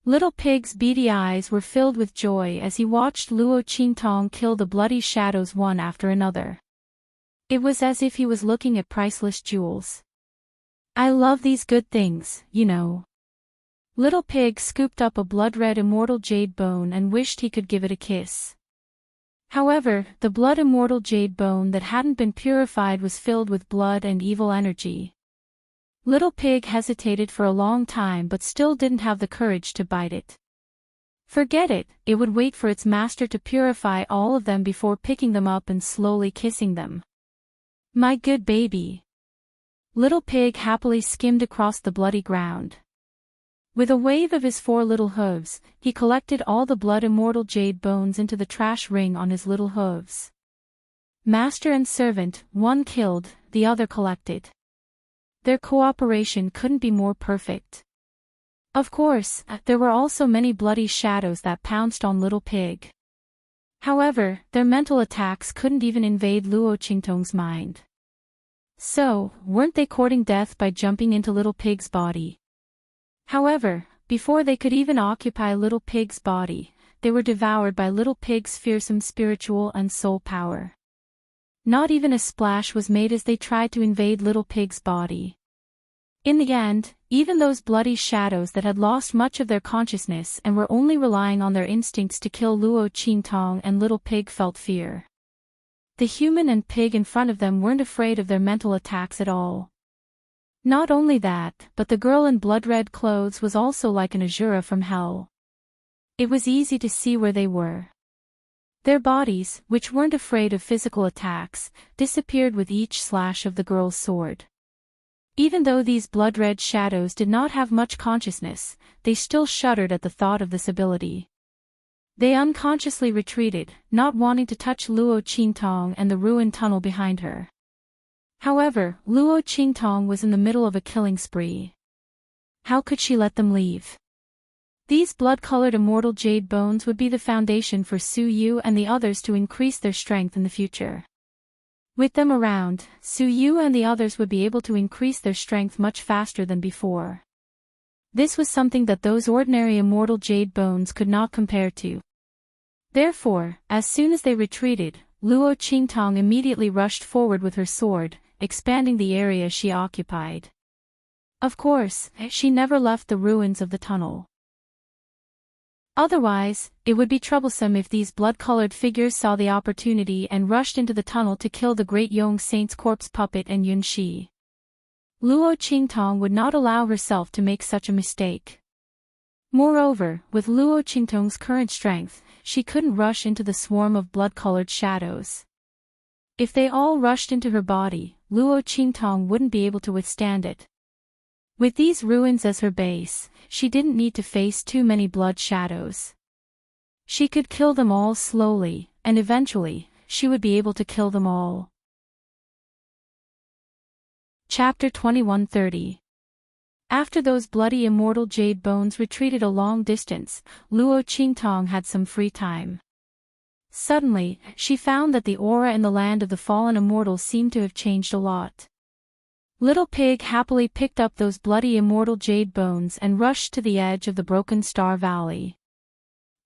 Little Pig's beady eyes were filled with joy as he watched Luo Qingtong kill the bloody shadows one after another. It was as if he was looking at priceless jewels. I love these good things, you know. Little Pig scooped up a blood-red immortal jade bone and wished he could give it a kiss. However, the blood immortal jade bone that hadn't been purified was filled with blood and evil energy. Little Pig hesitated for a long time but still didn't have the courage to bite it. Forget it, it would wait for its master to purify all of them before picking them up and slowly kissing them. My good baby. Little Pig happily skimmed across the bloody ground. With a wave of his 4 little hooves, he collected all the blood immortal jade bones into the trash ring on his little hooves. Master and servant, one killed, the other collected. Their cooperation couldn't be more perfect. Of course, there were also many bloody shadows that pounced on Little Pig. However, their mental attacks couldn't even invade Luo Qingtong's mind. So, weren't they courting death by jumping into Little Pig's body? However, Before they could even occupy Little Pig's body, they were devoured by Little Pig's fearsome spiritual and soul power. Not even a splash was made as they tried to invade Little Pig's body. In the end, even those bloody shadows that had lost much of their consciousness and were only relying on their instincts to kill Luo Qingtong and Little Pig felt fear. The human and pig in front of them weren't afraid of their mental attacks at all. Not only that, but the girl in blood-red clothes was also like an Asura from hell. It was easy to see where they were. Their bodies, which weren't afraid of physical attacks, disappeared with each slash of the girl's sword. Even though these blood-red shadows did not have much consciousness, they still shuddered at the thought of this ability. They unconsciously retreated, not wanting to touch Luo Qingtong and the ruined tunnel behind her. However, Luo Qingtong was in the middle of a killing spree. How could she let them leave? These blood-colored immortal jade bones would be the foundation for Su Yu and the others to increase their strength in the future. With them around, Su Yu and the others would be able to increase their strength much faster than before. This was something that those ordinary immortal jade bones could not compare to. Therefore, as soon as they retreated, Luo Qingtong immediately rushed forward with her sword, expanding the area she occupied. Of course, she never left the ruins of the tunnel. Otherwise, it would be troublesome if these blood-colored figures saw the opportunity and rushed into the tunnel to kill the great Yong Saint's corpse puppet and Yun Shi. Luo Qingtong would not allow herself to make such a mistake. Moreover, with Luo Qingtong's current strength, she couldn't rush into the swarm of blood-colored shadows. If they all rushed into her body, Luo Qingtong wouldn't be able to withstand it. With these ruins as her base, she didn't need to face too many blood shadows. She could kill them all slowly, and eventually, she would be able to kill them all. Chapter 2130. After those bloody immortal jade bones retreated a long distance, Luo Qingtong had some free time. Suddenly, she found that the aura in the land of the fallen immortals seemed to have changed a lot. Little Pig happily picked up those bloody immortal jade bones and rushed to the edge of the Broken Star Valley.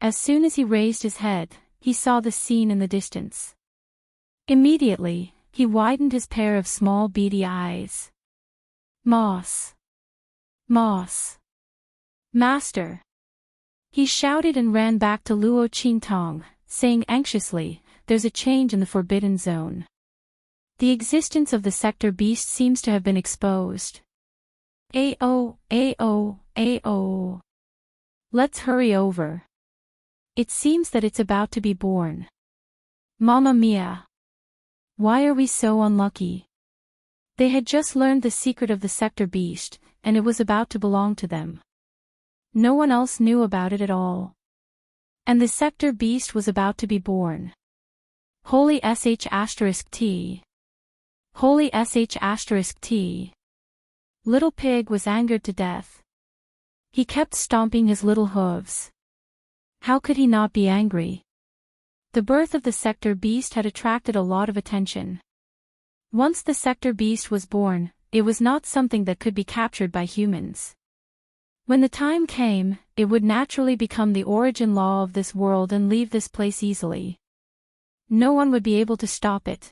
As soon as he raised his head, he saw the scene in the distance. Immediately, he widened his pair of small beady eyes. Moss! Moss! Master! He shouted and ran back to Luo Qingtong, saying anxiously, "There's a change in the Forbidden Zone. The existence of the sector beast seems to have been exposed. Ayo, ayo, ayo. Let's hurry over. It seems that it's about to be born. Mamma mia. Why are we so unlucky?" They had just learned the secret of the sector beast, and it was about to belong to them. No one else knew about it at all. And the sector beast was about to be born. Holy sh*t. Holy sh*t. Little Pig was angered to death. He kept stomping his little hooves. How could he not be angry? The birth of the sector beast had attracted a lot of attention. Once the sector beast was born, it was not something that could be captured by humans. When the time came, it would naturally become the origin law of this world and leave this place easily. No one would be able to stop it.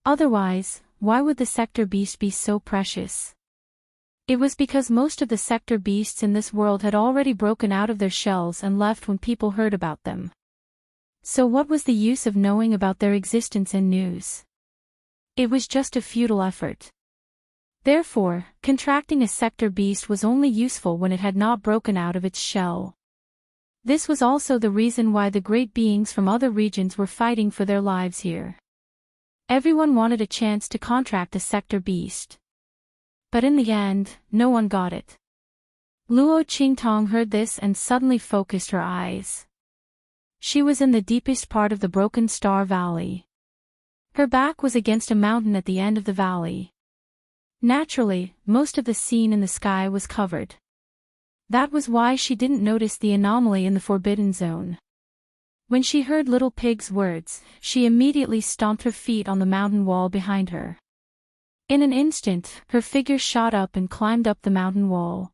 Otherwise, why would the sector beast be so precious? It was because most of the sector beasts in this world had already broken out of their shells and left when people heard about them. So what was the use of knowing about their existence in news? It was just a futile effort. Therefore, contracting a sector beast was only useful when it had not broken out of its shell. This was also the reason why the great beings from other regions were fighting for their lives here. Everyone wanted a chance to contract a sector beast. But in the end, no one got it. Luo Qingtong heard this and suddenly focused her eyes. She was in the deepest part of the Broken Star Valley. Her back was against a mountain at the end of the valley. Naturally, most of the scene in the sky was covered. That was why she didn't notice the anomaly in the Forbidden Zone. When she heard Little Pig's words, she immediately stomped her feet on the mountain wall behind her. In an instant, her figure shot up and climbed up the mountain wall.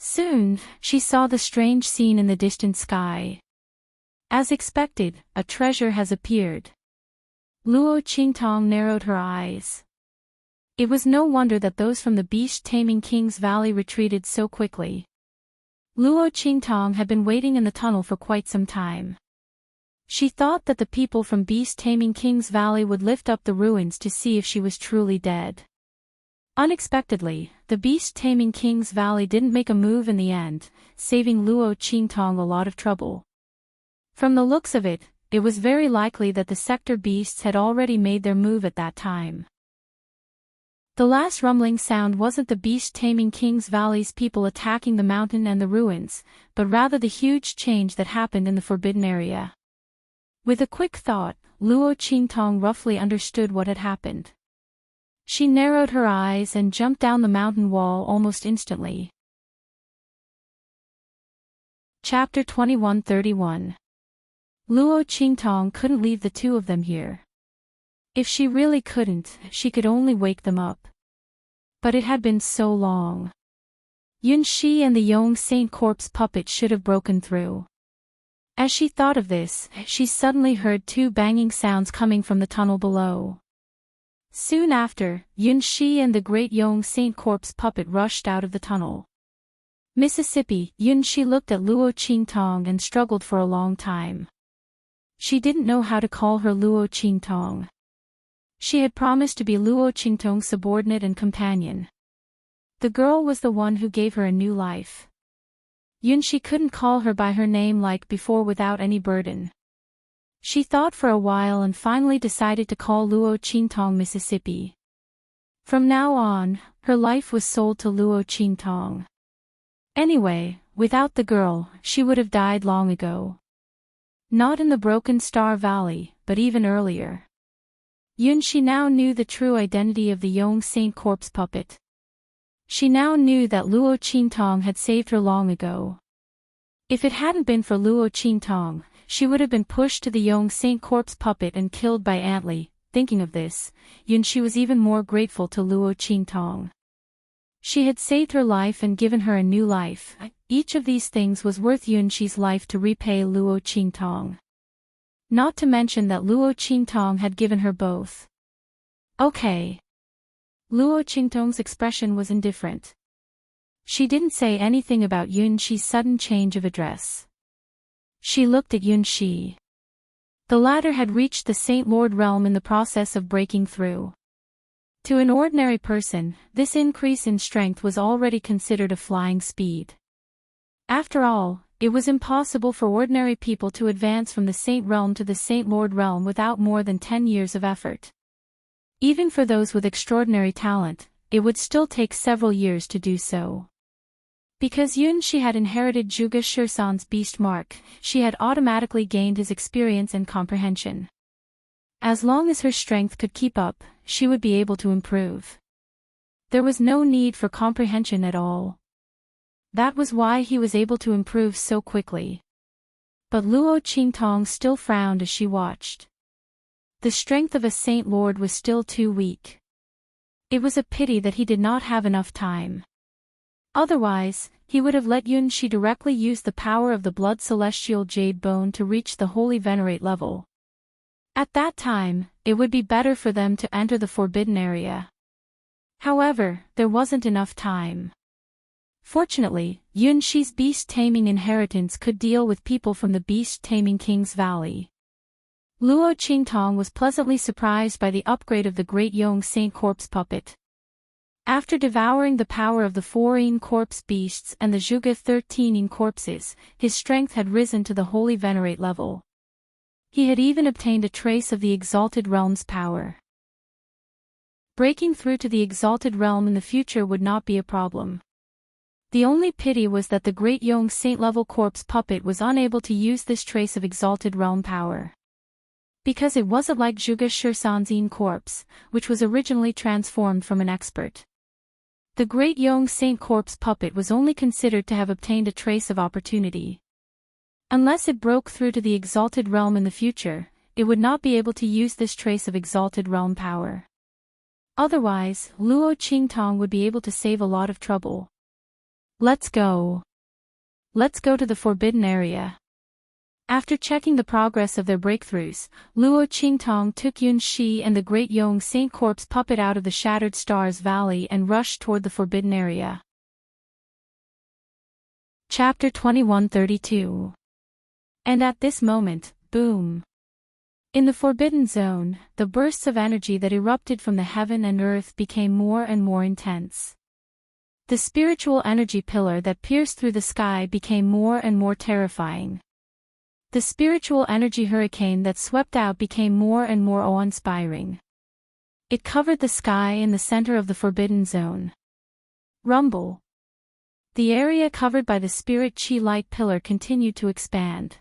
Soon, she saw the strange scene in the distant sky. As expected, a treasure has appeared. Luo Qingtong narrowed her eyes. It was no wonder that those from the beast-taming King's Valley retreated so quickly. Luo Qingtong had been waiting in the tunnel for quite some time. She thought that the people from beast-taming King's Valley would lift up the ruins to see if she was truly dead. Unexpectedly, the beast-taming King's Valley didn't make a move in the end, saving Luo Qingtong a lot of trouble. From the looks of it, it was very likely that the sector beasts had already made their move at that time. The last rumbling sound wasn't the beast-taming King's Valley's people attacking the mountain and the ruins, but rather the huge change that happened in the forbidden area. With a quick thought, Luo Qingtong roughly understood what had happened. She narrowed her eyes and jumped down the mountain wall almost instantly. Chapter 21:31. Luo Qingtong couldn't leave the two of them here. If she really couldn't, she could only wake them up. But it had been so long. Yun Shi and the Yong Saint corpse puppet should have broken through. As she thought of this, she suddenly heard two banging sounds coming from the tunnel below. Soon after, Yun Shi and the great Yong Saint corpse puppet rushed out of the tunnel. Mississippi, Yun Shi looked at Luo Qingtong and struggled for a long time. She didn't know how to call her Luo Qingtong. She had promised to be Luo Qingtong's subordinate and companion. The girl was the one who gave her a new life. Yun Shi couldn't call her by her name like before without any burden. She thought for a while and finally decided to call Luo Qingtong Mississippi. From now on, her life was sold to Luo Qingtong. Anyway, without the girl, she would have died long ago. Not in the Broken Star Valley, but even earlier. Yun Shi now knew the true identity of the Yong Saint corpse puppet. She now knew that Luo Qingtong had saved her long ago. If it hadn't been for Luo Qingtong, she would have been pushed to the Yong Saint corpse puppet and killed by Antli. Thinking of this, Yun Shi was even more grateful to Luo Qingtong. She had saved her life and given her a new life. Each of these things was worth Yun Shi's life to repay Luo Qingtong. Not to mention that Luo Qingtong had given her both. Okay. Luo Qingtong's expression was indifferent. She didn't say anything about Yun Shi's sudden change of address. She looked at Yun Shi. The latter had reached the Saint Lord realm in the process of breaking through. To an ordinary person, this increase in strength was already considered a flying speed. After all, it was impossible for ordinary people to advance from the Saint realm to the Saint Lord realm without more than 10 years of effort. Even for those with extraordinary talent, it would still take several years to do so. Because Yun Shi had inherited Zhuge Shirsan's beast mark, she had automatically gained his experience and comprehension. As long as her strength could keep up, she would be able to improve. There was no need for comprehension at all. That was why he was able to improve so quickly. But Luo Qingtong still frowned as she watched. The strength of a Saint Lord was still too weak. It was a pity that he did not have enough time. Otherwise, he would have let Yun Shi directly use the power of the blood celestial jade bone to reach the holy venerate level. At that time, it would be better for them to enter the forbidden area. However, there wasn't enough time. Fortunately, Yun Shi's beast-taming inheritance could deal with people from the beast-taming King's Valley. Luo Qingtong was pleasantly surprised by the upgrade of the great Yong Saint corpse puppet. After devouring the power of the 4 Yin corpse beasts and the Zhuge 13 Yin corpses, his strength had risen to the holy venerate level. He had even obtained a trace of the exalted realm's power. Breaking through to the exalted realm in the future would not be a problem. The only pity was that the great Yong Saint-level corpse puppet was unable to use this trace of exalted realm power. Because it wasn't like Zhuge Shirsan's Yin corpse, which was originally transformed from an expert. The great Yong Saint corpse puppet was only considered to have obtained a trace of opportunity. Unless it broke through to the exalted realm in the future, it would not be able to use this trace of exalted realm power. Otherwise, Luo Qingtong would be able to save a lot of trouble. Let's go. Let's go to the forbidden area. After checking the progress of their breakthroughs, Luo Qingtong took Yun Shi and the great Yong Saint Corpse puppet out of the Shattered Stars Valley and rushed toward the forbidden area. Chapter 2132. And at this moment, boom! In the forbidden zone, the bursts of energy that erupted from the heaven and earth became more and more intense. The spiritual energy pillar that pierced through the sky became more and more terrifying. The spiritual energy hurricane that swept out became more and more awe-inspiring. It covered the sky in the center of the forbidden zone. Rumble. The area covered by the spirit chi light pillar continued to expand.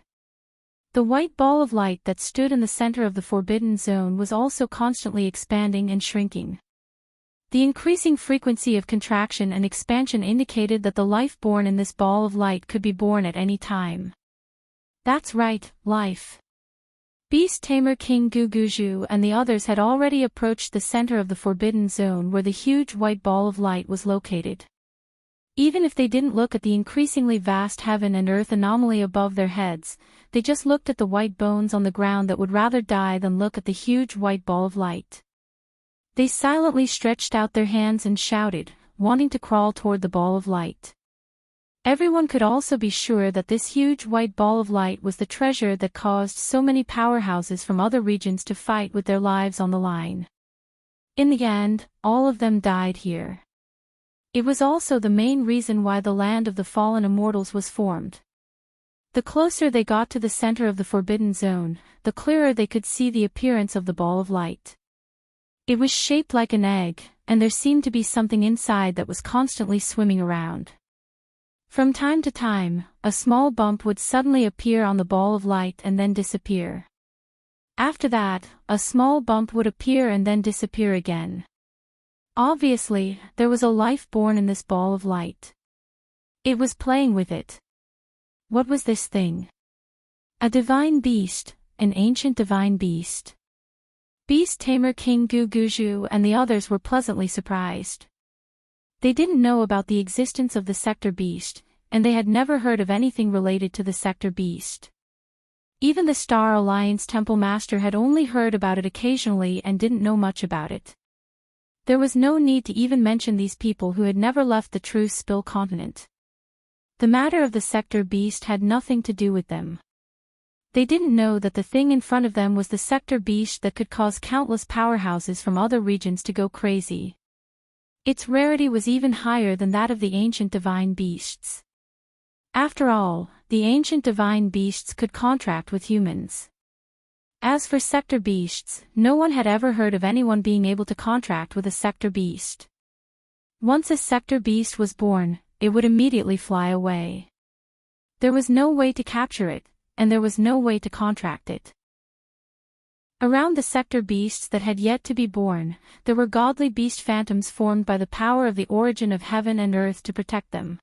The white ball of light that stood in the center of the forbidden zone was also constantly expanding and shrinking. The increasing frequency of contraction and expansion indicated that the life born in this ball of light could be born at any time. That's right, life. Beast Tamer King Guguju and the others had already approached the center of the forbidden zone where the huge white ball of light was located. Even if they didn't look at the increasingly vast heaven and earth anomaly above their heads, they just looked at the white bones on the ground that would rather die than look at the huge white ball of light. They silently stretched out their hands and shouted, wanting to crawl toward the ball of light. Everyone could also be sure that this huge white ball of light was the treasure that caused so many powerhouses from other regions to fight with their lives on the line. In the end, all of them died here. It was also the main reason why the land of the fallen immortals was formed. The closer they got to the center of the forbidden zone, the clearer they could see the appearance of the ball of light. It was shaped like an egg, and there seemed to be something inside that was constantly swimming around. From time to time, a small bump would suddenly appear on the ball of light and then disappear. After that, a small bump would appear and then disappear again. Obviously, there was a life born in this ball of light. It was playing with it. What was this thing? A divine beast, an ancient divine beast. Beast Tamer King Guguju and the others were pleasantly surprised. They didn't know about the existence of the sector beast, and they had never heard of anything related to the sector beast. Even the Star Alliance Temple Master had only heard about it occasionally and didn't know much about it. There was no need to even mention these people who had never left the true Spill continent. The matter of the sector beast had nothing to do with them. They didn't know that the thing in front of them was the sector beast that could cause countless powerhouses from other regions to go crazy. Its rarity was even higher than that of the ancient divine beasts. After all, the ancient divine beasts could contract with humans. As for sector beasts, no one had ever heard of anyone being able to contract with a sector beast. Once a sector beast was born, it would immediately fly away. There was no way to capture it, and there was no way to contract it. Around the sector beasts that had yet to be born, there were godly beast phantoms formed by the power of the origin of heaven and earth to protect them.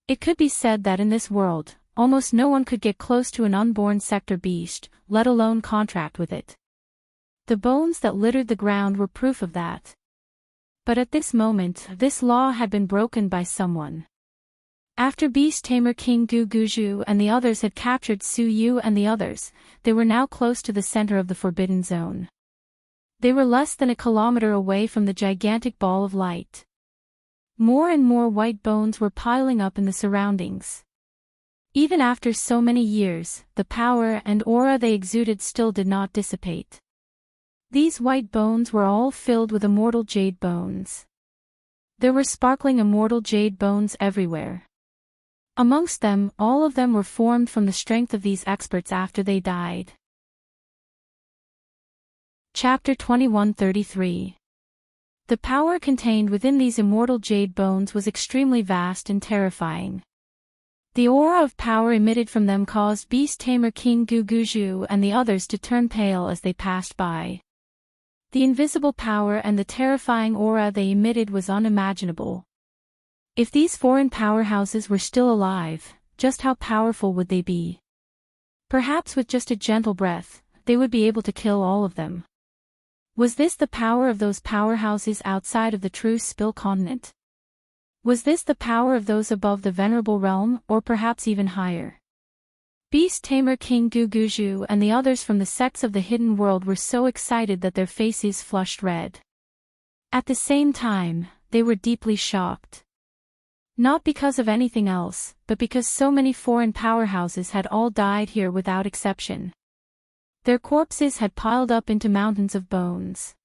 It could be said that in this world, almost no one could get close to an unborn sector beast, let alone contract with it. The bones that littered the ground were proof of that. But at this moment, this law had been broken by someone. After Beast Tamer King Guguju and the others had captured Su Yu and the others, they were now close to the center of the forbidden zone. They were less than a kilometer away from the gigantic ball of light. More and more white bones were piling up in the surroundings. Even after so many years, the power and aura they exuded still did not dissipate. These white bones were all filled with immortal jade bones. There were sparkling immortal jade bones everywhere. Amongst them, all of them were formed from the strength of these experts after they died. Chapter 2133. The power contained within these immortal jade bones was extremely vast and terrifying. The aura of power emitted from them caused Beast Tamer King Guguju and the others to turn pale as they passed by. The invisible power and the terrifying aura they emitted was unimaginable. If these foreign powerhouses were still alive, just how powerful would they be? Perhaps with just a gentle breath, they would be able to kill all of them. Was this the power of those powerhouses outside of the true Spill continent? Was this the power of those above the venerable realm, or perhaps even higher? Beast Tamer King Guguju and the others from the sects of the hidden world were so excited that their faces flushed red. At the same time, they were deeply shocked. Not because of anything else, but because so many foreign powerhouses had all died here without exception. Their corpses had piled up into mountains of bones.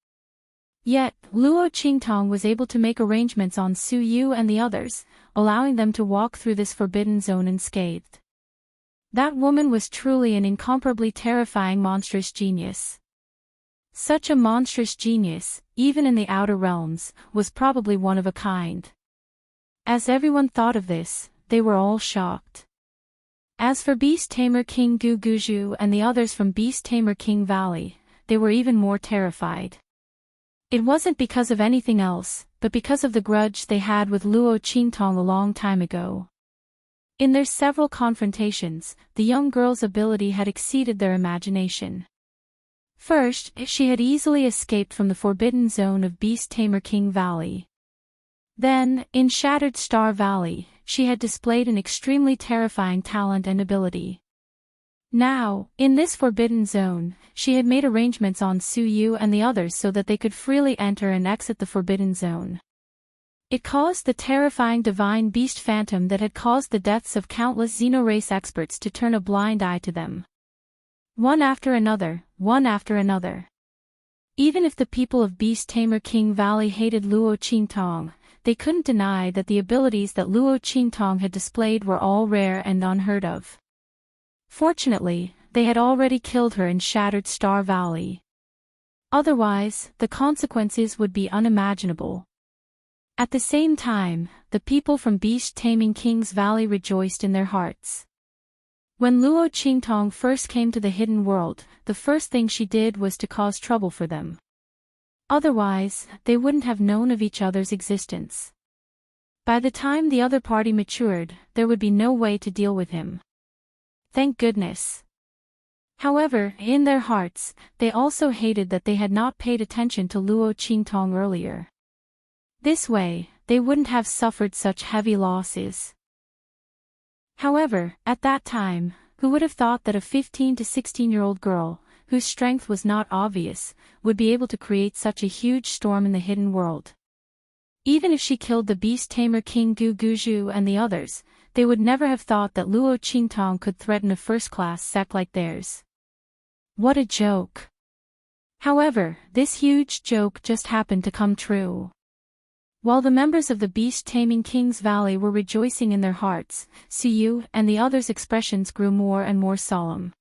Yet, Luo Qingtong was able to make arrangements on Su Yu and the others, allowing them to walk through this forbidden zone unscathed. That woman was truly an incomparably terrifying monstrous genius. Such a monstrous genius, even in the outer realms, was probably one of a kind. As everyone thought of this, they were all shocked. As for Beast Tamer King Guguju and the others from Beast Tamer King Valley, they were even more terrified. It wasn't because of anything else, but because of the grudge they had with Luo Qingtong a long time ago. In their several confrontations, the young girl's ability had exceeded their imagination. First, she had easily escaped from the forbidden zone of Beast Tamer King Valley. Then, in Shattered Star Valley, she had displayed an extremely terrifying talent and ability. Now, in this forbidden zone, she had made arrangements on Su Yu and the others so that they could freely enter and exit the forbidden zone. It caused the terrifying divine beast phantom that had caused the deaths of countless xenorace experts to turn a blind eye to them. One after another, one after another. Even if the people of Beast Tamer King Valley hated Luo Qingtong, they couldn't deny that the abilities that Luo Qingtong had displayed were all rare and unheard of. Fortunately, they had already killed her in Shattered Star Valley. Otherwise, the consequences would be unimaginable. At the same time, the people from Beast Taming King's Valley rejoiced in their hearts. When Luo Qingtong first came to the hidden world, the first thing she did was to cause trouble for them. Otherwise, they wouldn't have known of each other's existence. By the time the other party matured, there would be no way to deal with him. Thank goodness. However, in their hearts, they also hated that they had not paid attention to Luo Qingtong earlier. This way, they wouldn't have suffered such heavy losses. However, at that time, who would have thought that a 15 to 16-year-old girl, whose strength was not obvious, would be able to create such a huge storm in the hidden world? Even if she killed the Beast Tamer King Guguju and the others, they would never have thought that Luo Qingtong could threaten a first-class sect like theirs. What a joke! However, this huge joke just happened to come true. While the members of the Beast Taming King's Valley were rejoicing in their hearts, Su Yu and the others' expressions grew more and more solemn.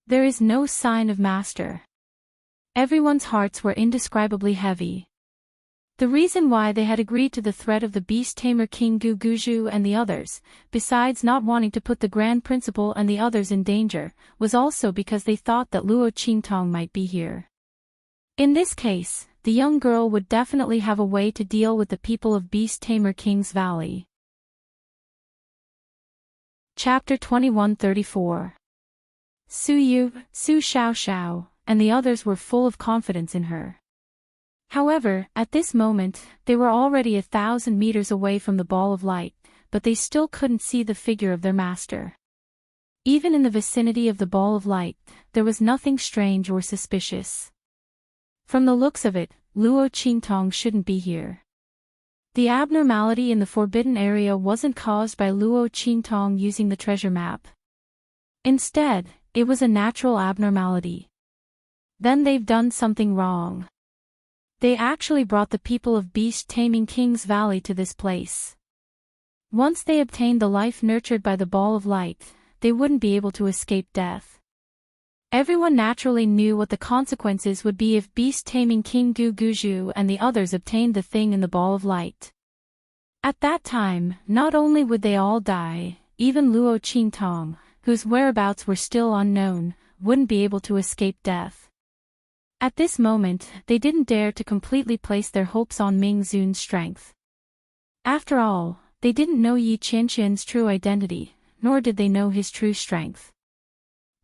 There is no sign of master. Everyone's hearts were indescribably heavy. The reason why they had agreed to the threat of the Beast Tamer King Guguju and the others, besides not wanting to put the Grand Principal and the others in danger, was also because they thought that Luo Qingtong might be here. In this case, the young girl would definitely have a way to deal with the people of Beast Tamer King's Valley. Chapter 2134. Su Yu, Su Xiaoxiao, and the others were full of confidence in her. However, at this moment, they were already 1,000 meters away from the ball of light, but they still couldn't see the figure of their master. Even in the vicinity of the ball of light, there was nothing strange or suspicious. From the looks of it, Luo Qingtong shouldn't be here. The abnormality in the forbidden area wasn't caused by Luo Qingtong using the treasure map. Instead, it was a natural abnormality. Then they've done something wrong. They actually brought the people of Beast Taming King's Valley to this place. Once they obtained the life nurtured by the ball of light, they wouldn't be able to escape death. Everyone naturally knew what the consequences would be if Beast Taming King Guguju and the others obtained the thing in the ball of light. At that time, not only would they all die, even Luo Qingtong, whose whereabouts were still unknown, wouldn't be able to escape death. At this moment, they didn't dare to completely place their hopes on Ming Zun's strength. After all, they didn't know Yi Qianqian's true identity, nor did they know his true strength.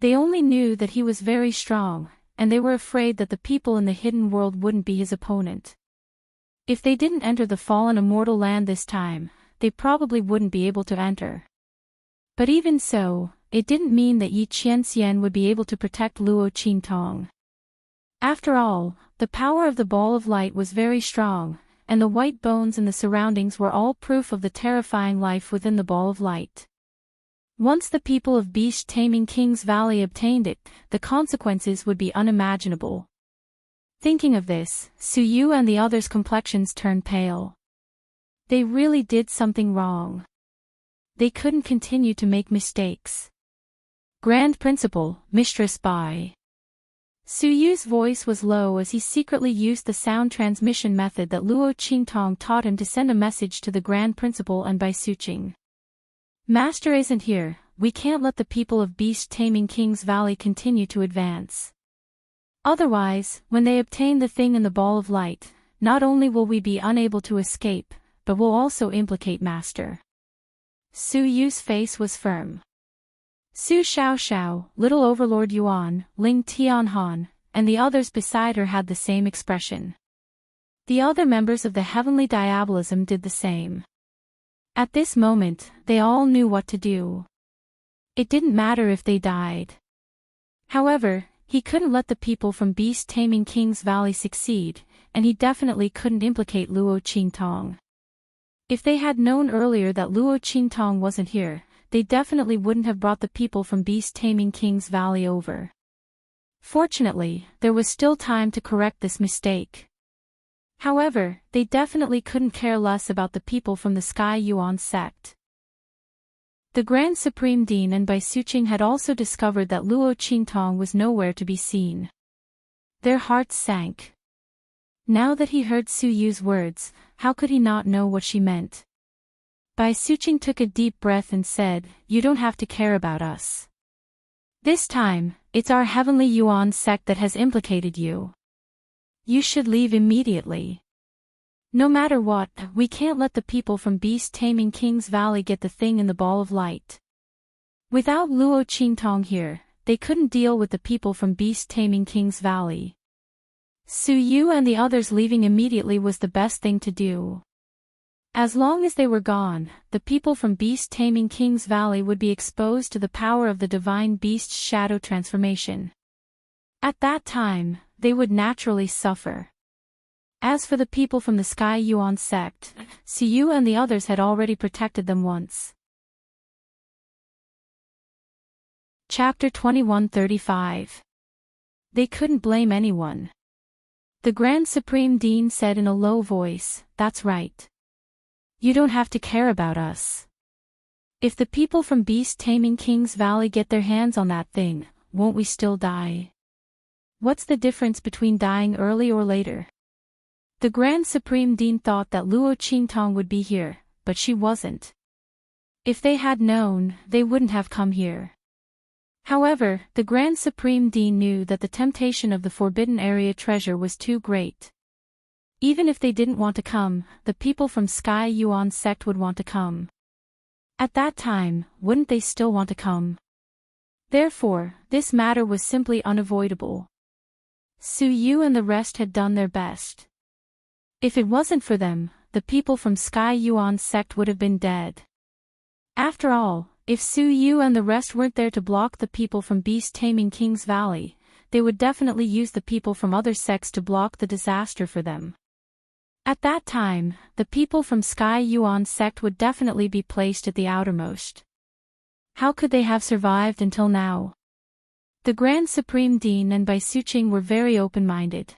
They only knew that he was very strong, and they were afraid that the people in the hidden world wouldn't be his opponent. If they didn't enter the fallen immortal land this time, they probably wouldn't be able to enter. But even so, it didn't mean that Yi Qianxian would be able to protect Luo Qingtong. After all, the power of the ball of light was very strong, and the white bones in the surroundings were all proof of the terrifying life within the ball of light. Once the people of Beast Taming King's Valley obtained it, the consequences would be unimaginable. Thinking of this, Su Yu and the others' complexions turned pale. They really did something wrong. They couldn't continue to make mistakes. Grand Principal, Mistress Bai. Su Yu's voice was low as he secretly used the sound transmission method that Luo Qingtong taught him to send a message to the Grand Principal and Bai Suqing. Master isn't here, we can't let the people of Beast Taming King's Valley continue to advance. Otherwise, when they obtain the thing in the ball of light, not only will we be unable to escape, but will also implicate Master. Su Yu's face was firm. Su Xiaoxiao, Little Overlord Yuan, Ling Tianhan, and the others beside her had the same expression. The other members of the Heavenly Diabolism did the same. At this moment, they all knew what to do. It didn't matter if they died. However, he couldn't let the people from Beast Taming King's Valley succeed, and he definitely couldn't implicate Luo Qingtong. If they had known earlier that Luo Qingtong wasn't here, they definitely wouldn't have brought the people from Beast Taming King's Valley over. Fortunately, there was still time to correct this mistake. However, they definitely couldn't care less about the people from the Sky Yuan sect. The Grand Supreme Dean and Bai Suqing had also discovered that Luo Qingtong was nowhere to be seen. Their hearts sank. Now that he heard Su Yu's words, how could he not know what she meant? Bai Suqing took a deep breath and said, "You don't have to care about us. This time, it's our Heavenly Yuan sect that has implicated you. You should leave immediately. No matter what, we can't let the people from Beast Taming King's Valley get the thing in the ball of light." Without Luo Qingtong here, they couldn't deal with the people from Beast Taming King's Valley. Su Yu and the others leaving immediately was the best thing to do. As long as they were gone, the people from Beast Taming King's Valley would be exposed to the power of the divine beast's shadow transformation. At that time, they would naturally suffer. As for the people from the Sky Yuan sect, Su Yu and the others had already protected them once. Chapter 2135. They couldn't blame anyone. The Grand Supreme Dean said in a low voice, "That's right. You don't have to care about us. If the people from Beast Taming King's Valley get their hands on that thing, won't we still die? What's the difference between dying early or later?" The Grand Supreme Dean thought that Luo Qingtong would be here, but she wasn't. If they had known, they wouldn't have come here. However, the Grand Supreme Dean knew that the temptation of the Forbidden Area treasure was too great. Even if they didn't want to come, the people from Sky Yuan sect would want to come. At that time, wouldn't they still want to come? Therefore, this matter was simply unavoidable. Su Yu and the rest had done their best. If it wasn't for them, the people from Sky Yuan sect would have been dead. After all, if Su Yu and the rest weren't there to block the people from Beast Taming King's Valley, they would definitely use the people from other sects to block the disaster for them. At that time, the people from Sky Yuan sect would definitely be placed at the outermost. How could they have survived until now? The Grand Supreme Dean and Bai Suqing were very open-minded.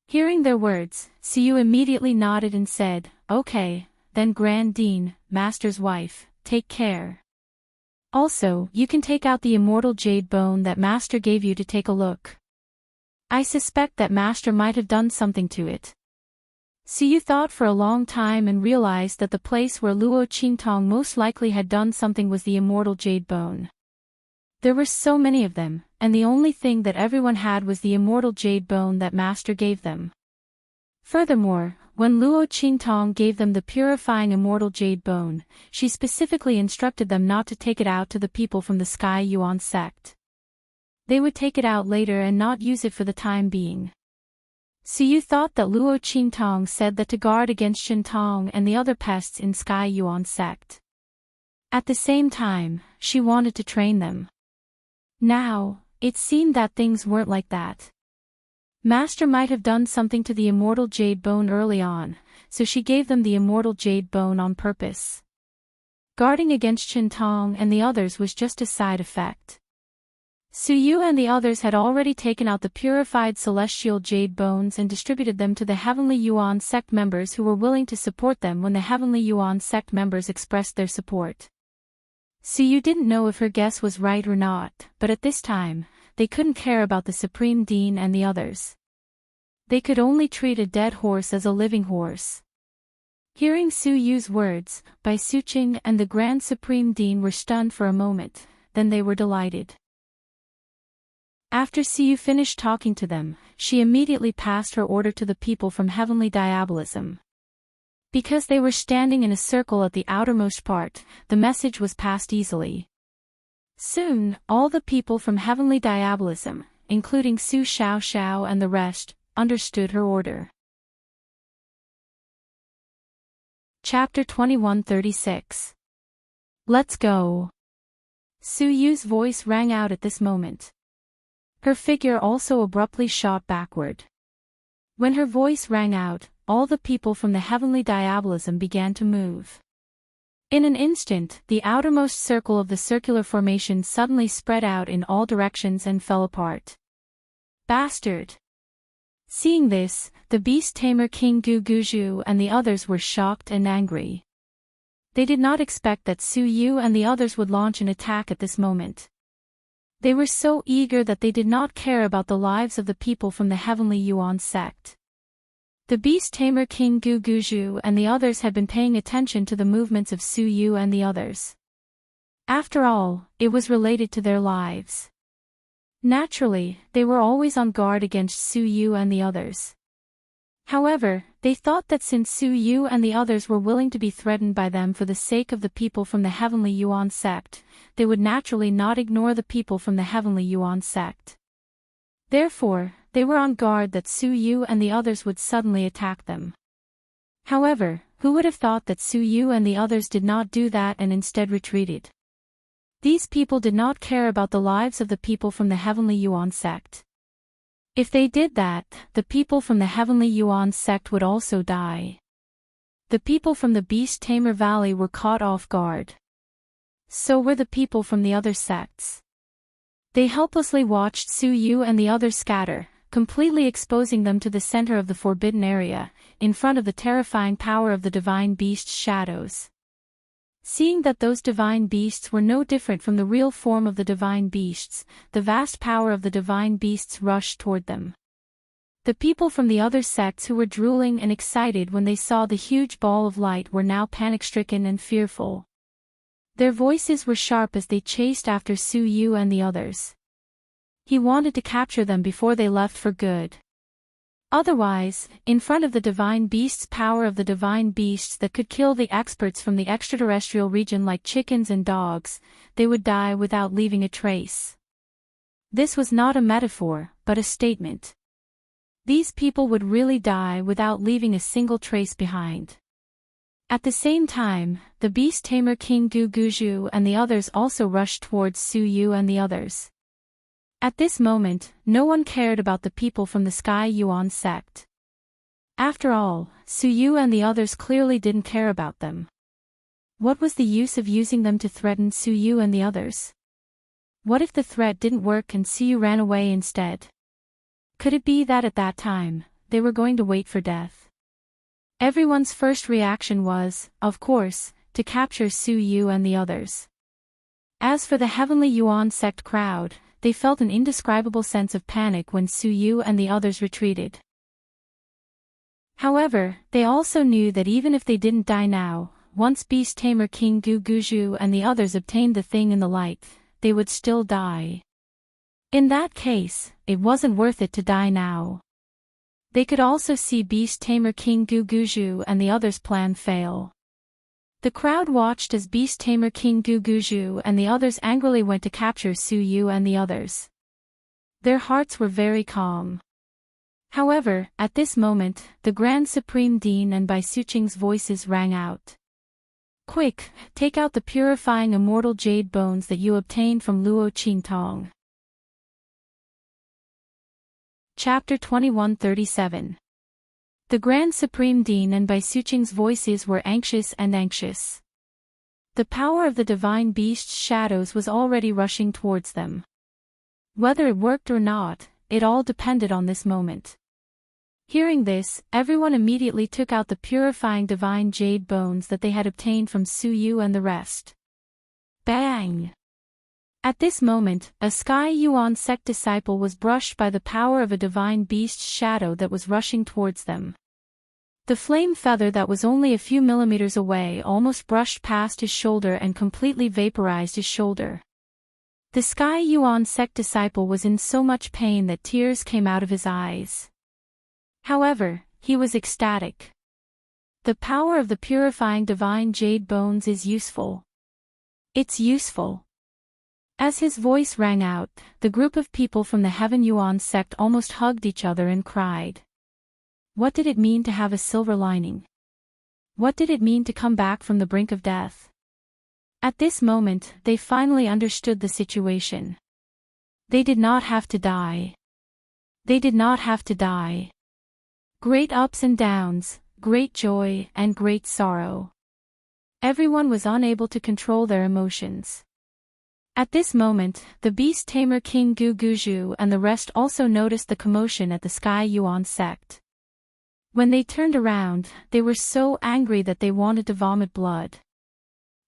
Hearing their words, Su Yu immediately nodded and said, "Okay, then Grand Dean, Master's wife, take care. Also, you can take out the immortal jade bone that Master gave you to take a look. I suspect that Master might have done something to it." Su Yu thought for a long time and realized that the place where Luo Qingtong most likely had done something was the immortal jade bone. There were so many of them, and the only thing that everyone had was the immortal jade bone that Master gave them. Furthermore, when Luo Qingtong gave them the purifying immortal jade bone, she specifically instructed them not to take it out to the people from the Sky Yuan sect. They would take it out later and not use it for the time being. Su thought that Luo Qingtong said that to guard against Shintong and the other pests in Sky Yuan sect. At the same time, she wanted to train them. Now, it seemed that things weren't like that. Master might have done something to the immortal jade bone early on, so she gave them the immortal jade bone on purpose. Guarding against Shintong and the others was just a side effect. Su Yu and the others had already taken out the purified celestial jade bones and distributed them to the Heavenly Yuan sect members who were willing to support them when the Heavenly Yuan sect members expressed their support. Su Yu didn't know if her guess was right or not, but at this time, they couldn't care about the Supreme Dean and the others. They could only treat a dead horse as a living horse. Hearing Su Yu's words, Bai Suqing and the Grand Supreme Dean were stunned for a moment, then they were delighted. After Su Yu finished talking to them, she immediately passed her order to the people from Heavenly Diabolism. Because they were standing in a circle at the outermost part, the message was passed easily. Soon, all the people from Heavenly Diabolism, including Su Xiao and the rest, understood her order. Chapter 2136. Let's go. Su Yu's voice rang out at this moment. Her figure also abruptly shot backward. When her voice rang out, all the people from the Heavenly Diabolism began to move. In an instant, the outermost circle of the circular formation suddenly spread out in all directions and fell apart. Bastard! Seeing this, the beast tamer King Guguju and the others were shocked and angry. They did not expect that Su Yu and the others would launch an attack at this moment. They were so eager that they did not care about the lives of the people from the Heavenly Yuan sect. The beast tamer King Guguju and the others had been paying attention to the movements of Su Yu and the others. After all, it was related to their lives. Naturally, they were always on guard against Su Yu and the others. However, they thought that since Su Yu and the others were willing to be threatened by them for the sake of the people from the Heavenly Yuan sect, they would naturally not ignore the people from the Heavenly Yuan sect. Therefore, they were on guard that Su Yu and the others would suddenly attack them. However, who would have thought that Su Yu and the others did not do that and instead retreated? These people did not care about the lives of the people from the Heavenly Yuan sect. If they did that, the people from the Heavenly Yuan sect would also die. The people from the Beast Tamer Valley were caught off guard. So were the people from the other sects. They helplessly watched Su Yu and the others scatter, completely exposing them to the center of the forbidden area, in front of the terrifying power of the divine beast's shadows. Seeing that those divine beasts were no different from the real form of the divine beasts, the vast power of the divine beasts rushed toward them. The people from the other sects who were drooling and excited when they saw the huge ball of light were now panic-stricken and fearful. Their voices were sharp as they chased after Su Yu and the others. He wanted to capture them before they left for good. Otherwise, in front of the divine beast's power of the divine beasts that could kill the experts from the extraterrestrial region like chickens and dogs, they would die without leaving a trace. This was not a metaphor, but a statement. These people would really die without leaving a single trace behind. At the same time, the beast tamer King Guguju and the others also rushed towards Su Yu and the others. At this moment, no one cared about the people from the Sky Yuan sect. After all, Su Yu and the others clearly didn't care about them. What was the use of using them to threaten Su Yu and the others? What if the threat didn't work and Su Yu ran away instead? Could it be that at that time, they were going to wait for death? Everyone's first reaction was, of course, to capture Su Yu and the others. As for the Heavenly Yuan sect crowd, they felt an indescribable sense of panic when Su Yu and the others retreated. However, they also knew that even if they didn't die now, once Beast Tamer King Guguju and the others obtained the thing in the light, they would still die. In that case, it wasn't worth it to die now. They could also see Beast Tamer King Guguju and the others' plan fail. The crowd watched as Beast Tamer King Guguju and the others angrily went to capture Su Yu and the others. Their hearts were very calm. However, at this moment, the Grand Supreme Dean and Bai Suqing's voices rang out. Quick, take out the purifying immortal jade bones that you obtained from Luo Qingtong. Chapter 2137. The Grand Supreme Dean and Bai Suqing's voices were anxious and anxious. The power of the divine beast's shadows was already rushing towards them. Whether it worked or not, it all depended on this moment. Hearing this, everyone immediately took out the purifying divine jade bones that they had obtained from Su Yu and the rest. Bang! At this moment, a Sky Yuan sect disciple was brushed by the power of a divine beast's shadow that was rushing towards them. The flame feather that was only a few millimeters away almost brushed past his shoulder and completely vaporized his shoulder. The Sky Yuan sect disciple was in so much pain that tears came out of his eyes. However, he was ecstatic. The power of the purifying divine jade bones is useful. It's useful. As his voice rang out, the group of people from the Heaven Yuan sect almost hugged each other and cried. What did it mean to have a silver lining? What did it mean to come back from the brink of death? At this moment, they finally understood the situation. They did not have to die. They did not have to die. Great ups and downs, great joy and great sorrow. Everyone was unable to control their emotions. At this moment, the beast tamer King Gu Guzhu and the rest also noticed the commotion at the Sky Yuan sect. When they turned around, they were so angry that they wanted to vomit blood.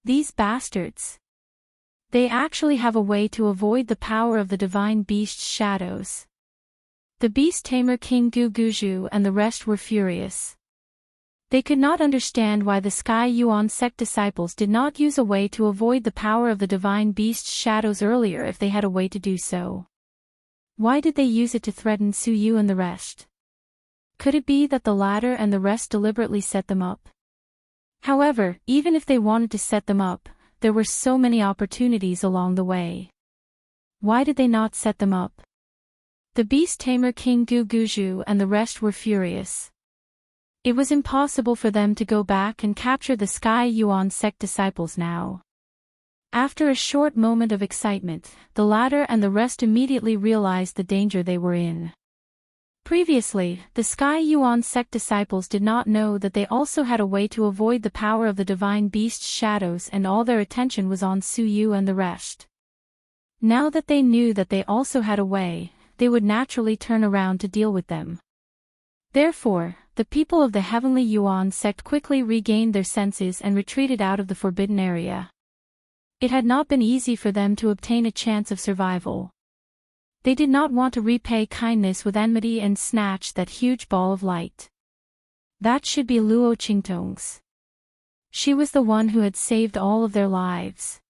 These bastards. They actually have a way to avoid the power of the divine beast's shadows. The beast tamer King Gu Guzhu and the rest were furious. They could not understand why the Sky Yuan sect disciples did not use a way to avoid the power of the divine beast's shadows earlier if they had a way to do so. Why did they use it to threaten Su Yu and the rest? Could it be that the latter and the rest deliberately set them up? However, even if they wanted to set them up, there were so many opportunities along the way. Why did they not set them up? The beast tamer King Gu Guzhu and the rest were furious. It was impossible for them to go back and capture the Sky Yuan sect disciples now. After a short moment of excitement, the latter and the rest immediately realized the danger they were in. Previously, the Sky Yuan sect disciples did not know that they also had a way to avoid the power of the divine beast's shadows, and all their attention was on Su Yu and the rest. Now that they knew that they also had a way, they would naturally turn around to deal with them. Therefore, the people of the Heavenly Yuan sect quickly regained their senses and retreated out of the forbidden area. It had not been easy for them to obtain a chance of survival. They did not want to repay kindness with enmity and snatch that huge ball of light. That should be Luo Qingtong's. She was the one who had saved all of their lives.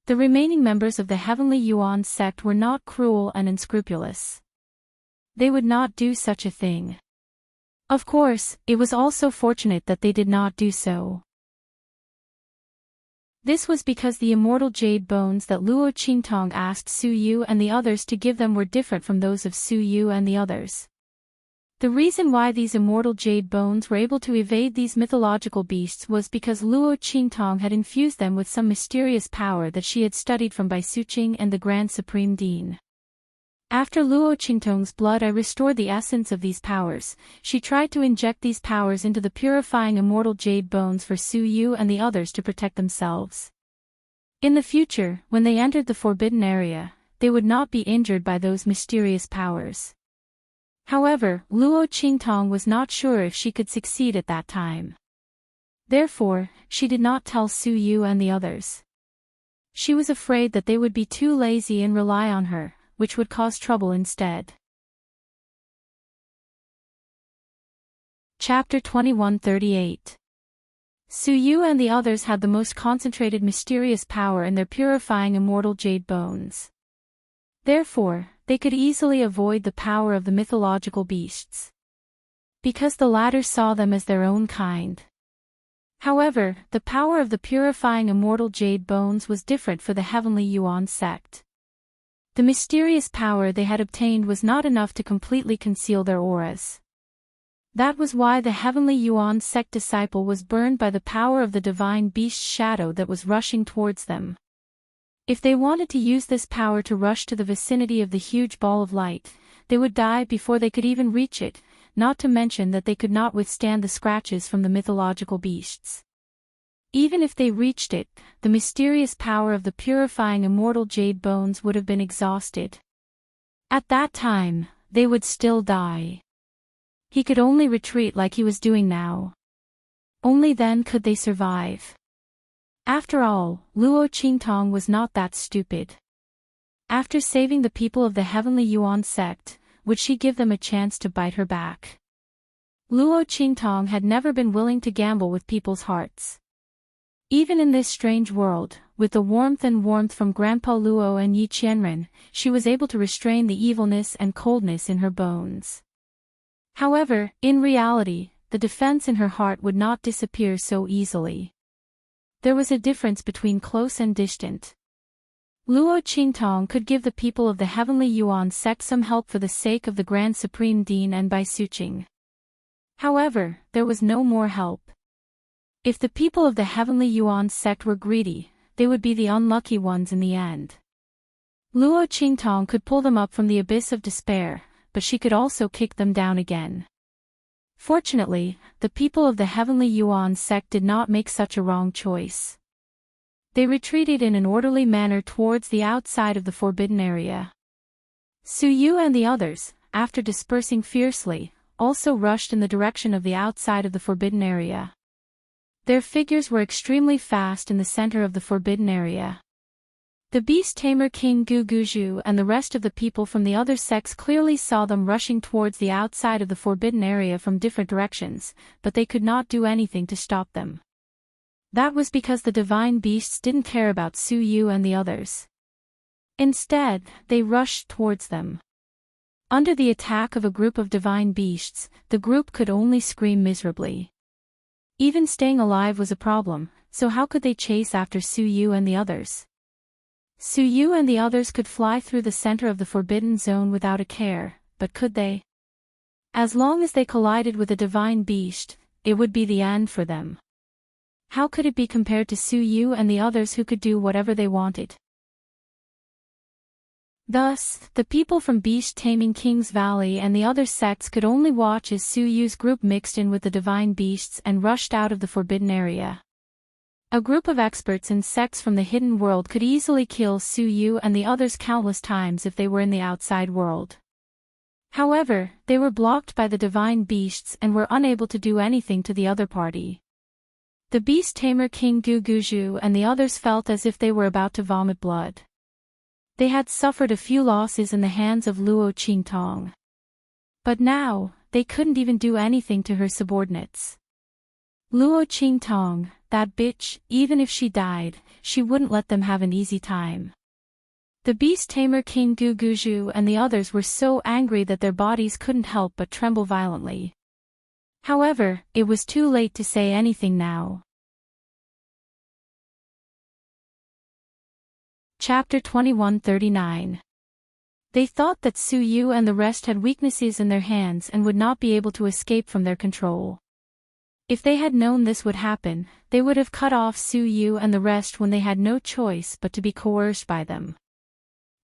The remaining members of the Heavenly Yuan sect were not cruel and unscrupulous. They would not do such a thing. Of course, it was also fortunate that they did not do so. This was because the immortal jade bones that Luo Qingtong asked Su Yu and the others to give them were different from those of Su Yu and the others. The reason why these immortal jade bones were able to evade these mythological beasts was because Luo Qingtong had infused them with some mysterious power that she had studied from Bai Suqing and the Grand Supreme Dean. After Luo Qingtong's blood I restored the essence of these powers. She tried to inject these powers into the purifying immortal jade bones for Su Yu and the others to protect themselves. In the future, when they entered the forbidden area, they would not be injured by those mysterious powers. However, Luo Qingtong was not sure if she could succeed at that time. Therefore, she did not tell Su Yu and the others. She was afraid that they would be too lazy and rely on her, which would cause trouble instead. Chapter 2138. Su Yu and the others had the most concentrated mysterious power in their purifying immortal jade bones. Therefore, they could easily avoid the power of the mythological beasts, because the latter saw them as their own kind. However, the power of the purifying immortal jade bones was different for the Heavenly Yuan sect. The mysterious power they had obtained was not enough to completely conceal their auras. That was why the heavenly Yuan sect disciple was burned by the power of the divine beast's shadow that was rushing towards them. If they wanted to use this power to rush to the vicinity of the huge ball of light, they would die before they could even reach it, not to mention that they could not withstand the scratches from the mythological beasts. Even if they reached it, the mysterious power of the purifying immortal jade bones would have been exhausted. At that time, they would still die. He could only retreat like he was doing now. Only then could they survive. After all, Luo Qingtong was not that stupid. After saving the people of the heavenly Yuan sect, would she give them a chance to bite her back? Luo Qingtong had never been willing to gamble with people's hearts. Even in this strange world, with the warmth from Grandpa Luo and Yi Qianren, she was able to restrain the evilness and coldness in her bones. However, in reality, the defense in her heart would not disappear so easily. There was a difference between close and distant. Luo Qingtong could give the people of the heavenly Yuan sect some help for the sake of the Grand Supreme Dean and Bai Suqing. However, there was no more help. If the people of the heavenly Yuan sect were greedy, they would be the unlucky ones in the end. Luo Qingtong could pull them up from the abyss of despair, but she could also kick them down again. Fortunately, the people of the heavenly Yuan sect did not make such a wrong choice. They retreated in an orderly manner towards the outside of the forbidden area. Su Yu and the others, after dispersing fiercely, also rushed in the direction of the outside of the forbidden area. Their figures were extremely fast in the center of the forbidden area. The beast tamer King Gu Guju and the rest of the people from the other sects clearly saw them rushing towards the outside of the forbidden area from different directions, but they could not do anything to stop them. That was because the divine beasts didn't care about Su Yu and the others. Instead, they rushed towards them. Under the attack of a group of divine beasts, the group could only scream miserably. Even staying alive was a problem, so how could they chase after Su Yu and the others? Su Yu and the others could fly through the center of the forbidden zone without a care, but could they? As long as they collided with a divine beast, it would be the end for them. How could it be compared to Su Yu and the others who could do whatever they wanted? Thus, the people from beast-taming King's Valley and the other sects could only watch as Su Yu's group mixed in with the divine beasts and rushed out of the forbidden area. A group of experts in sects from the hidden world could easily kill Su Yu and the others countless times if they were in the outside world. However, they were blocked by the divine beasts and were unable to do anything to the other party. The beast-tamer King Gu Guju and the others felt as if they were about to vomit blood. They had suffered a few losses in the hands of Luo Qingtong. But now, they couldn't even do anything to her subordinates. Luo Qingtong, that bitch, even if she died, she wouldn't let them have an easy time. The beast-tamer King Gu Guju and the others were so angry that their bodies couldn't help but tremble violently. However, it was too late to say anything now. Chapter 2139. They thought that Su Yu and the rest had weaknesses in their hands and would not be able to escape from their control. If they had known this would happen, they would have cut off Su Yu and the rest when they had no choice but to be coerced by them.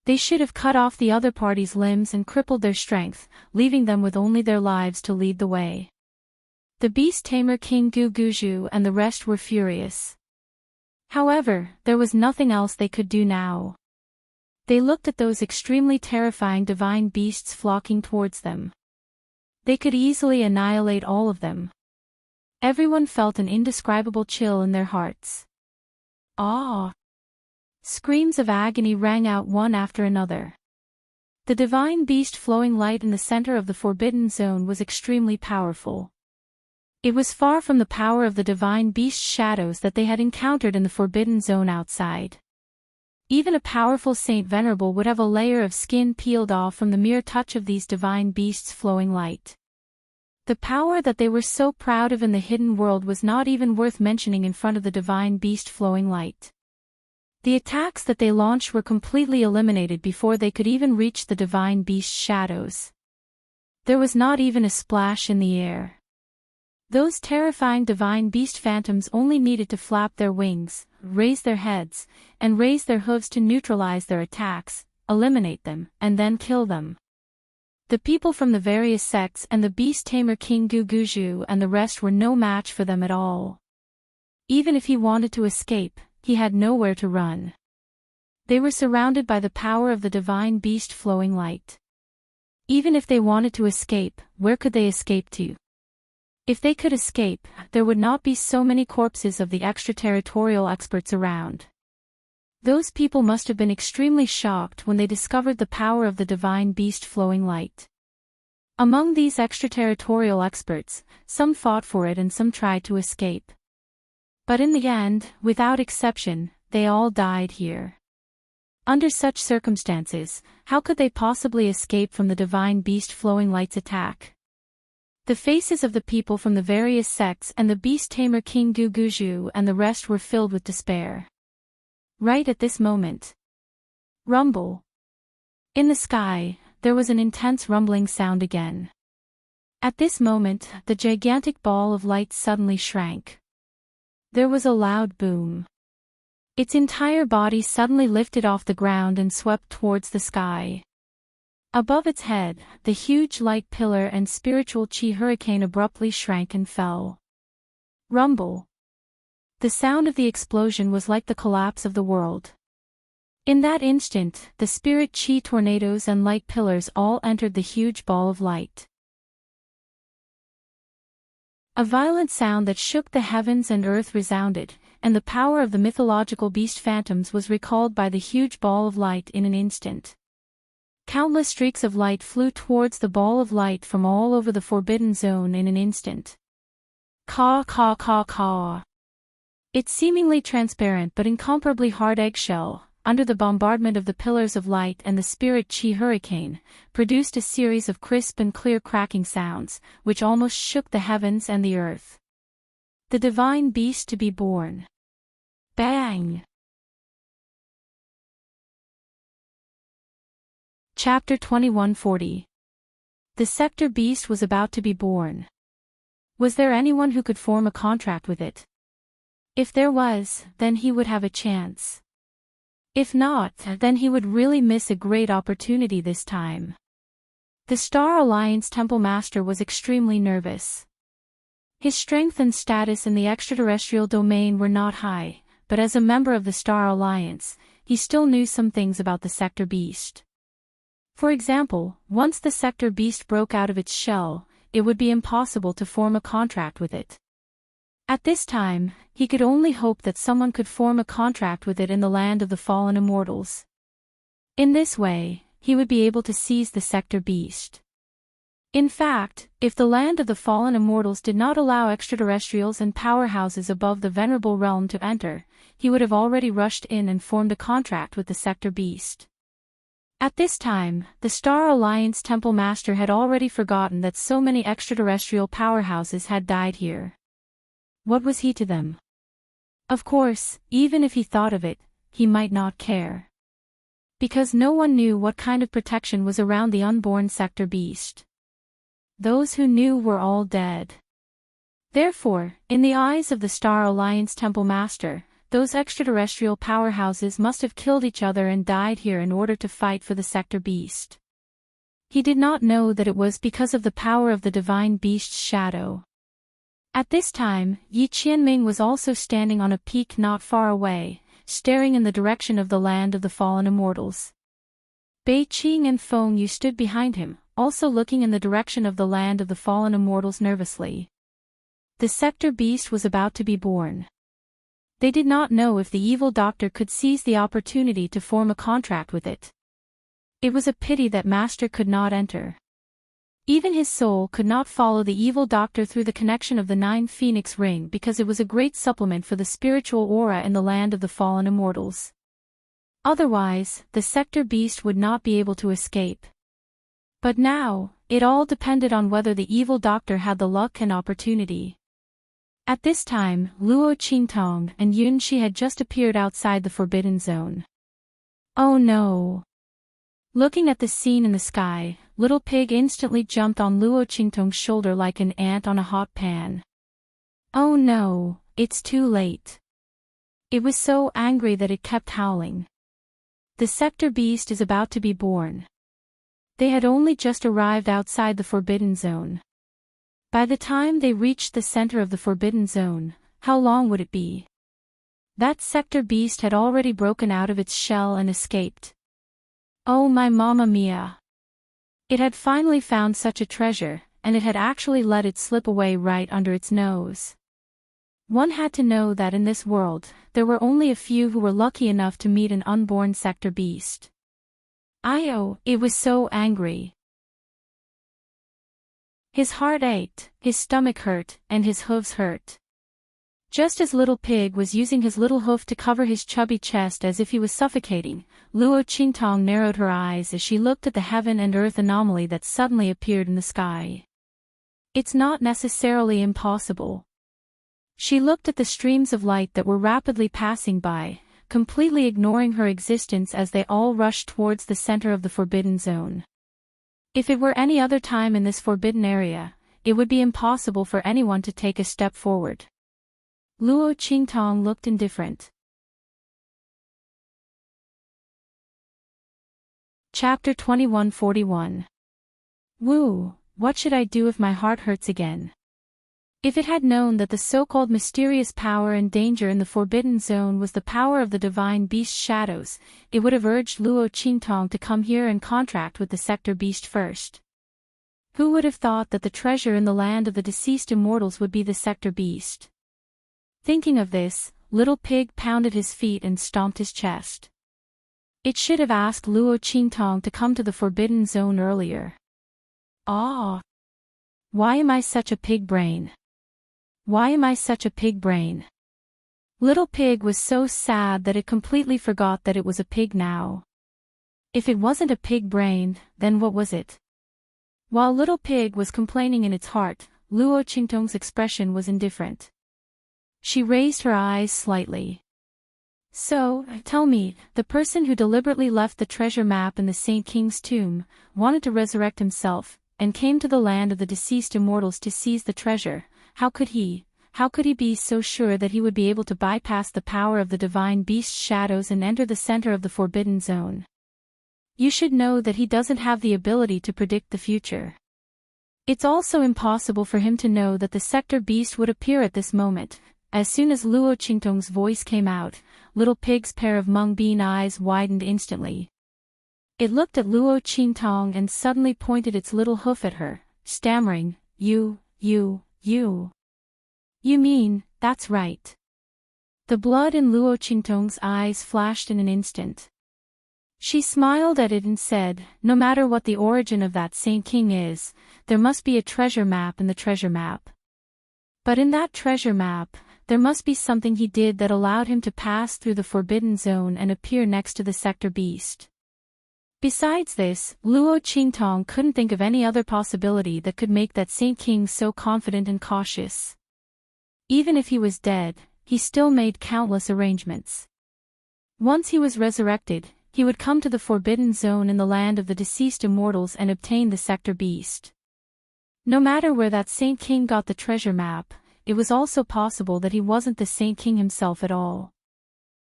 They should have cut off the other party's limbs and crippled their strength, leaving them with only their lives to lead the way. The beast-tamer King Gu Guju and the rest were furious. However, there was nothing else they could do now. They looked at those extremely terrifying divine beasts flocking towards them. They could easily annihilate all of them. Everyone felt an indescribable chill in their hearts. Ah! Screams of agony rang out one after another. The divine beast flowing light in the center of the forbidden zone was extremely powerful. It was far from the power of the divine beast's shadows that they had encountered in the forbidden zone outside. Even a powerful Saint Venerable would have a layer of skin peeled off from the mere touch of these divine beasts flowing light. The power that they were so proud of in the hidden world was not even worth mentioning in front of the divine beast flowing light. The attacks that they launched were completely eliminated before they could even reach the divine beast's shadows. There was not even a splash in the air. Those terrifying divine beast phantoms only needed to flap their wings, raise their heads, and raise their hooves to neutralize their attacks, eliminate them, and then kill them. The people from the various sects and the beast tamer King Guguju and the rest were no match for them at all. Even if he wanted to escape, he had nowhere to run. They were surrounded by the power of the divine beast flowing light. Even if they wanted to escape, where could they escape to? If they could escape, there would not be so many corpses of the extraterritorial experts around. Those people must have been extremely shocked when they discovered the power of the divine beast flowing light. Among these extraterritorial experts, some fought for it and some tried to escape. But in the end, without exception, they all died here. Under such circumstances, how could they possibly escape from the divine beast flowing light's attack? The faces of the people from the various sects and the beast tamer King Guguju and the rest were filled with despair. Right at this moment. Rumble. In the sky, there was an intense rumbling sound again. At this moment, the gigantic ball of light suddenly shrank. There was a loud boom. Its entire body suddenly lifted off the ground and swept towards the sky. Above its head, the huge light pillar and spiritual chi hurricane abruptly shrank and fell. Rumble. The sound of the explosion was like the collapse of the world. In that instant, the spirit chi tornadoes and light pillars all entered the huge ball of light. A violent sound that shook the heavens and earth resounded, and the power of the mythological beast phantoms was recalled by the huge ball of light in an instant. Countless streaks of light flew towards the ball of light from all over the forbidden zone in an instant. Caw caw caw caw. Its seemingly transparent but incomparably hard eggshell, under the bombardment of the pillars of light and the spirit chi hurricane, produced a series of crisp and clear cracking sounds, which almost shook the heavens and the earth. The divine beast to be born. Bang! Chapter 2140. The sector beast was about to be born. Was there anyone who could form a contract with it? If there was, then he would have a chance. If not, then he would really miss a great opportunity this time. The Star Alliance Temple Master was extremely nervous. His strength and status in the extraterrestrial domain were not high, but as a member of the Star Alliance, he still knew some things about the sector beast. For example, once the sector beast broke out of its shell, it would be impossible to form a contract with it. At this time, he could only hope that someone could form a contract with it in the land of the fallen immortals. In this way, he would be able to seize the sector beast. In fact, if the land of the fallen immortals did not allow extraterrestrials and powerhouses above the venerable realm to enter, he would have already rushed in and formed a contract with the sector beast. At this time, the Star Alliance Temple Master had already forgotten that so many extraterrestrial powerhouses had died here. What was he to them? Of course, even if he thought of it, he might not care. Because no one knew what kind of protection was around the unborn sector beast. Those who knew were all dead. Therefore, in the eyes of the Star Alliance Temple Master, those extraterrestrial powerhouses must have killed each other and died here in order to fight for the sector beast. He did not know that it was because of the power of the divine beast's shadow. At this time, Yi Qianming was also standing on a peak not far away, staring in the direction of the land of the fallen immortals. Bei Qing and Feng Yu stood behind him, also looking in the direction of the land of the fallen immortals nervously. The sector beast was about to be born. They did not know if the evil doctor could seize the opportunity to form a contract with it. It was a pity that Master could not enter. Even his soul could not follow the evil doctor through the connection of the 9 Phoenix Ring because it was a great supplement for the spiritual aura in the land of the fallen immortals. Otherwise, the sector beast would not be able to escape. But now, it all depended on whether the evil doctor had the luck and opportunity. At this time, Luo Qingtong and Yun Shi had just appeared outside the forbidden zone. Oh no! Looking at the scene in the sky, Little Pig instantly jumped on Luo Qingtong's shoulder like an ant on a hot pan. Oh no, it's too late. It was so angry that it kept howling. The sector beast is about to be born. They had only just arrived outside the forbidden zone. By the time they reached the center of the forbidden zone, how long would it be? That sector beast had already broken out of its shell and escaped. Oh my mamma mia! It had finally found such a treasure, and it had actually let it slip away right under its nose. One had to know that in this world, there were only a few who were lucky enough to meet an unborn sector beast. It was so angry. His heart ached, his stomach hurt, and his hooves hurt. Just as Little Pig was using his little hoof to cover his chubby chest as if he was suffocating, Luo Qingtong narrowed her eyes as she looked at the heaven and earth anomaly that suddenly appeared in the sky. It's not necessarily impossible. She looked at the streams of light that were rapidly passing by, completely ignoring her existence as they all rushed towards the center of the forbidden zone. If it were any other time in this forbidden area, it would be impossible for anyone to take a step forward. Luo Qingtong looked indifferent. Chapter 2141. Woo, what should I do if my heart hurts again? If it had known that the so-called mysterious power and danger in the forbidden zone was the power of the divine beast shadows, it would have urged Luo Qingtong to come here and contract with the sector beast first. Who would have thought that the treasure in the land of the deceased immortals would be the sector beast? Thinking of this, Little Pig pounded his feet and stomped his chest. It should have asked Luo Qingtong to come to the forbidden zone earlier. Ah! Why am I such a pig brain? Why am I such a pig brain? Little Pig was so sad that it completely forgot that it was a pig now. If it wasn't a pig brain, then what was it? While Little Pig was complaining in its heart, Luo Qingtong's expression was indifferent. She raised her eyes slightly. So, tell me, the person who deliberately left the treasure map in the Saint King's tomb, wanted to resurrect himself, and came to the land of the deceased immortals to seize the treasure. How could he be so sure that he would be able to bypass the power of the divine beast's shadows and enter the center of the forbidden zone? You should know that he doesn't have the ability to predict the future. It's also impossible for him to know that the sector beast would appear at this moment. As soon as Luo Qingtong's voice came out, Little Pig's pair of mung bean eyes widened instantly. It looked at Luo Qingtong and suddenly pointed its little hoof at her, stammering, You mean, that's right. The blood in Luo Qingtong's eyes flashed in an instant. She smiled at it and said, no matter what the origin of that Saint King is, there must be a treasure map in the treasure map. But in that treasure map, there must be something he did that allowed him to pass through the forbidden zone and appear next to the sector beast. Besides this, Luo Qingtong couldn't think of any other possibility that could make that Saint King so confident and cautious. Even if he was dead, he still made countless arrangements. Once he was resurrected, he would come to the forbidden zone in the land of the deceased immortals and obtain the sector beast. No matter where that Saint King got the treasure map, it was also possible that he wasn't the Saint King himself at all.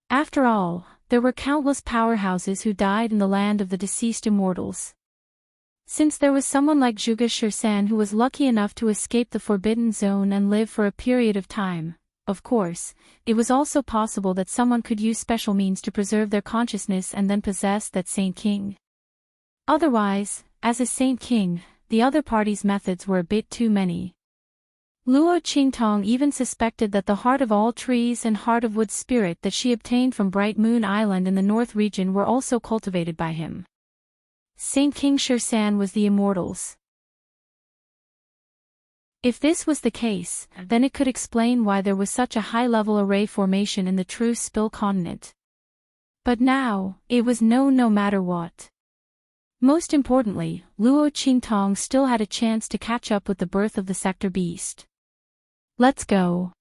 After all, there were countless powerhouses who died in the land of the deceased immortals. Since there was someone like Zhuge Shirsan who was lucky enough to escape the forbidden zone and live for a period of time, of course, it was also possible that someone could use special means to preserve their consciousness and then possess that Saint King. Otherwise, as a Saint King, the other party's methods were a bit too many. Luo Qingtong even suspected that the heart of all trees and heart of wood spirit that she obtained from Bright Moon Island in the north region were also cultivated by him. Saint King Shirsan was the immortals. If this was the case, then it could explain why there was such a high-level array formation in the true Spill continent. But now, it was known no matter what. Most importantly, Luo Qingtong still had a chance to catch up with the birth of the sector beast. Let's go.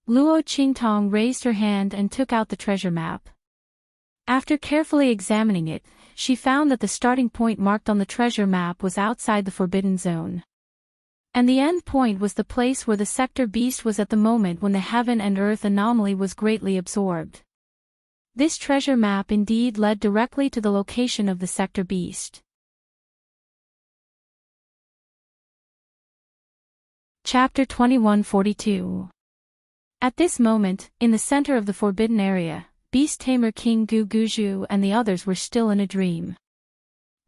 Luo Qingtong raised her hand and took out the treasure map. After carefully examining it, she found that the starting point marked on the treasure map was outside the forbidden zone. And the end point was the place where the sector beast was at the moment when the heaven and earth anomaly was greatly absorbed. This treasure map indeed led directly to the location of the sector beast. Chapter 2142. At this moment, in the center of the forbidden area, Beast Tamer King Gu Guju and the others were still in a dream.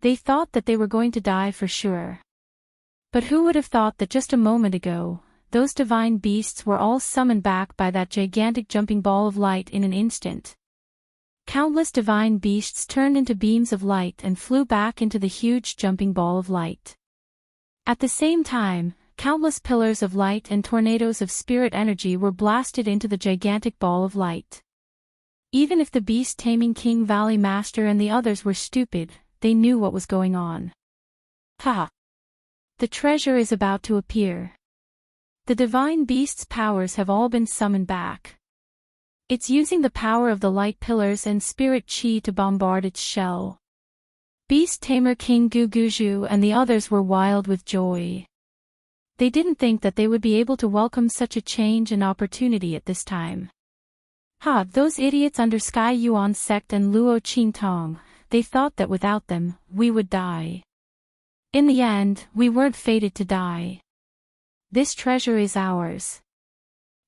They thought that they were going to die for sure. But who would have thought that just a moment ago, those divine beasts were all summoned back by that gigantic jumping ball of light in an instant. Countless divine beasts turned into beams of light and flew back into the huge jumping ball of light. At the same time, countless pillars of light and tornadoes of spirit energy were blasted into the gigantic ball of light. Even if the beast-taming King Valley Master and the others were stupid, they knew what was going on. Ha! The treasure is about to appear. The divine beast's powers have all been summoned back. It's using the power of the light pillars and spirit chi to bombard its shell. Beast Tamer King Guguju and the others were wild with joy. They didn't think that they would be able to welcome such a change and opportunity at this time. Ha! Those idiots under Sky Yuan sect and Luo Qingtong, they thought that without them, we would die. In the end, we weren't fated to die. This treasure is ours.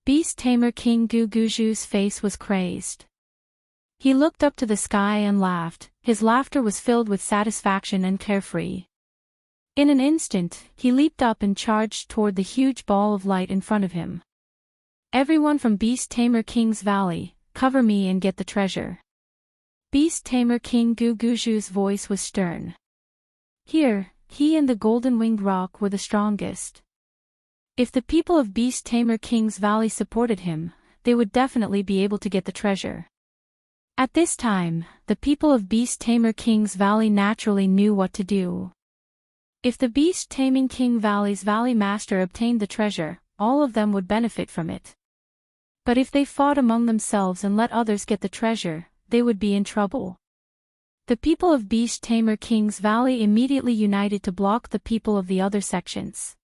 Beast Tamer King Guguju's face was crazed. He looked up to the sky and laughed. His laughter was filled with satisfaction and carefree. In an instant, he leaped up and charged toward the huge ball of light in front of him. Everyone from Beast Tamer King's Valley, cover me and get the treasure. Beast Tamer King Guguju's voice was stern. Here, he and the golden-winged rock were the strongest. If the people of Beast Tamer King's Valley supported him, they would definitely be able to get the treasure. At this time, the people of Beast Tamer King's Valley naturally knew what to do. If the Beast Taming King Valley's Valley Master obtained the treasure, all of them would benefit from it. But if they fought among themselves and let others get the treasure, they would be in trouble. The people of Beast Tamer King's Valley immediately united to block the people of the other sections.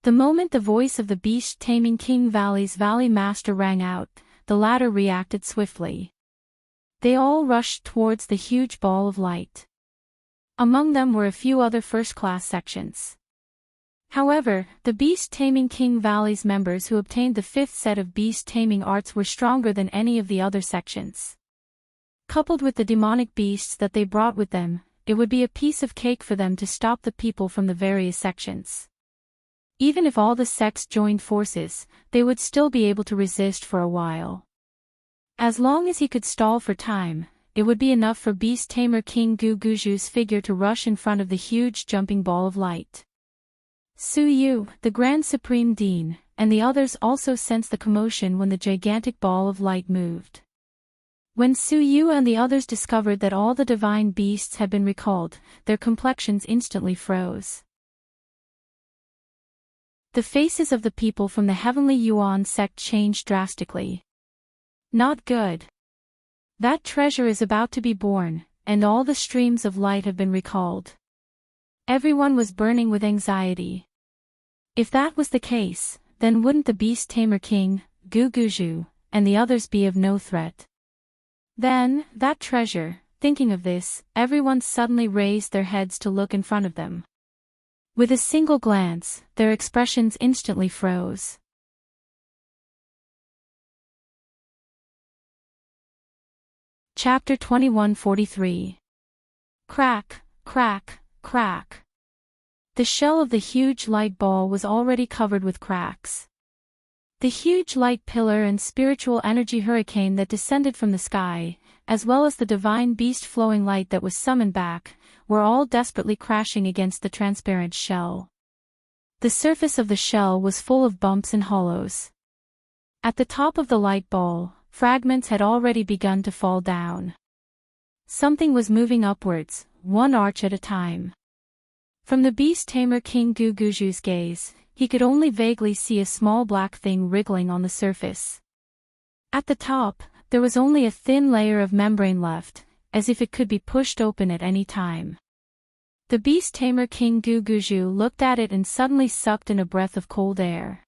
The moment the voice of the Beast Taming King Valley's Valley Master rang out, the latter reacted swiftly. They all rushed towards the huge ball of light. Among them were a few other first-class sections. However, the Beast Taming King Valley's members who obtained the fifth set of beast taming arts were stronger than any of the other sections. Coupled with the demonic beasts that they brought with them, it would be a piece of cake for them to stop the people from the various sections. Even if all the sects joined forces, they would still be able to resist for a while. As long as he could stall for time, it would be enough for Beast Tamer King Guguju's figure to rush in front of the huge jumping ball of light. Su Yu, the Grand Supreme Dean, and the others also sensed the commotion when the gigantic ball of light moved. When Su Yu and the others discovered that all the divine beasts had been recalled, their complexions instantly froze. The faces of the people from the Heavenly Yuan sect changed drastically. Not good. That treasure is about to be born, and all the streams of light have been recalled. Everyone was burning with anxiety. If that was the case, then wouldn't the Beast Tamer King, Guguju, and the others be of no threat? Then, that treasure, thinking of this, everyone suddenly raised their heads to look in front of them. With a single glance, their expressions instantly froze. Chapter 2143. Crack, crack, crack. The shell of the huge light ball was already covered with cracks. The huge light pillar and spiritual energy hurricane that descended from the sky, as well as the divine beast flowing light that was summoned back, were all desperately crashing against the transparent shell. The surface of the shell was full of bumps and hollows. At the top of the light ball, fragments had already begun to fall down. Something was moving upwards, one arch at a time. From the Beast Tamer King Guguju's gaze, he could only vaguely see a small black thing wriggling on the surface. At the top, there was only a thin layer of membrane left, as if it could be pushed open at any time. The beast tamer King Guguju looked at it and suddenly sucked in a breath of cold air.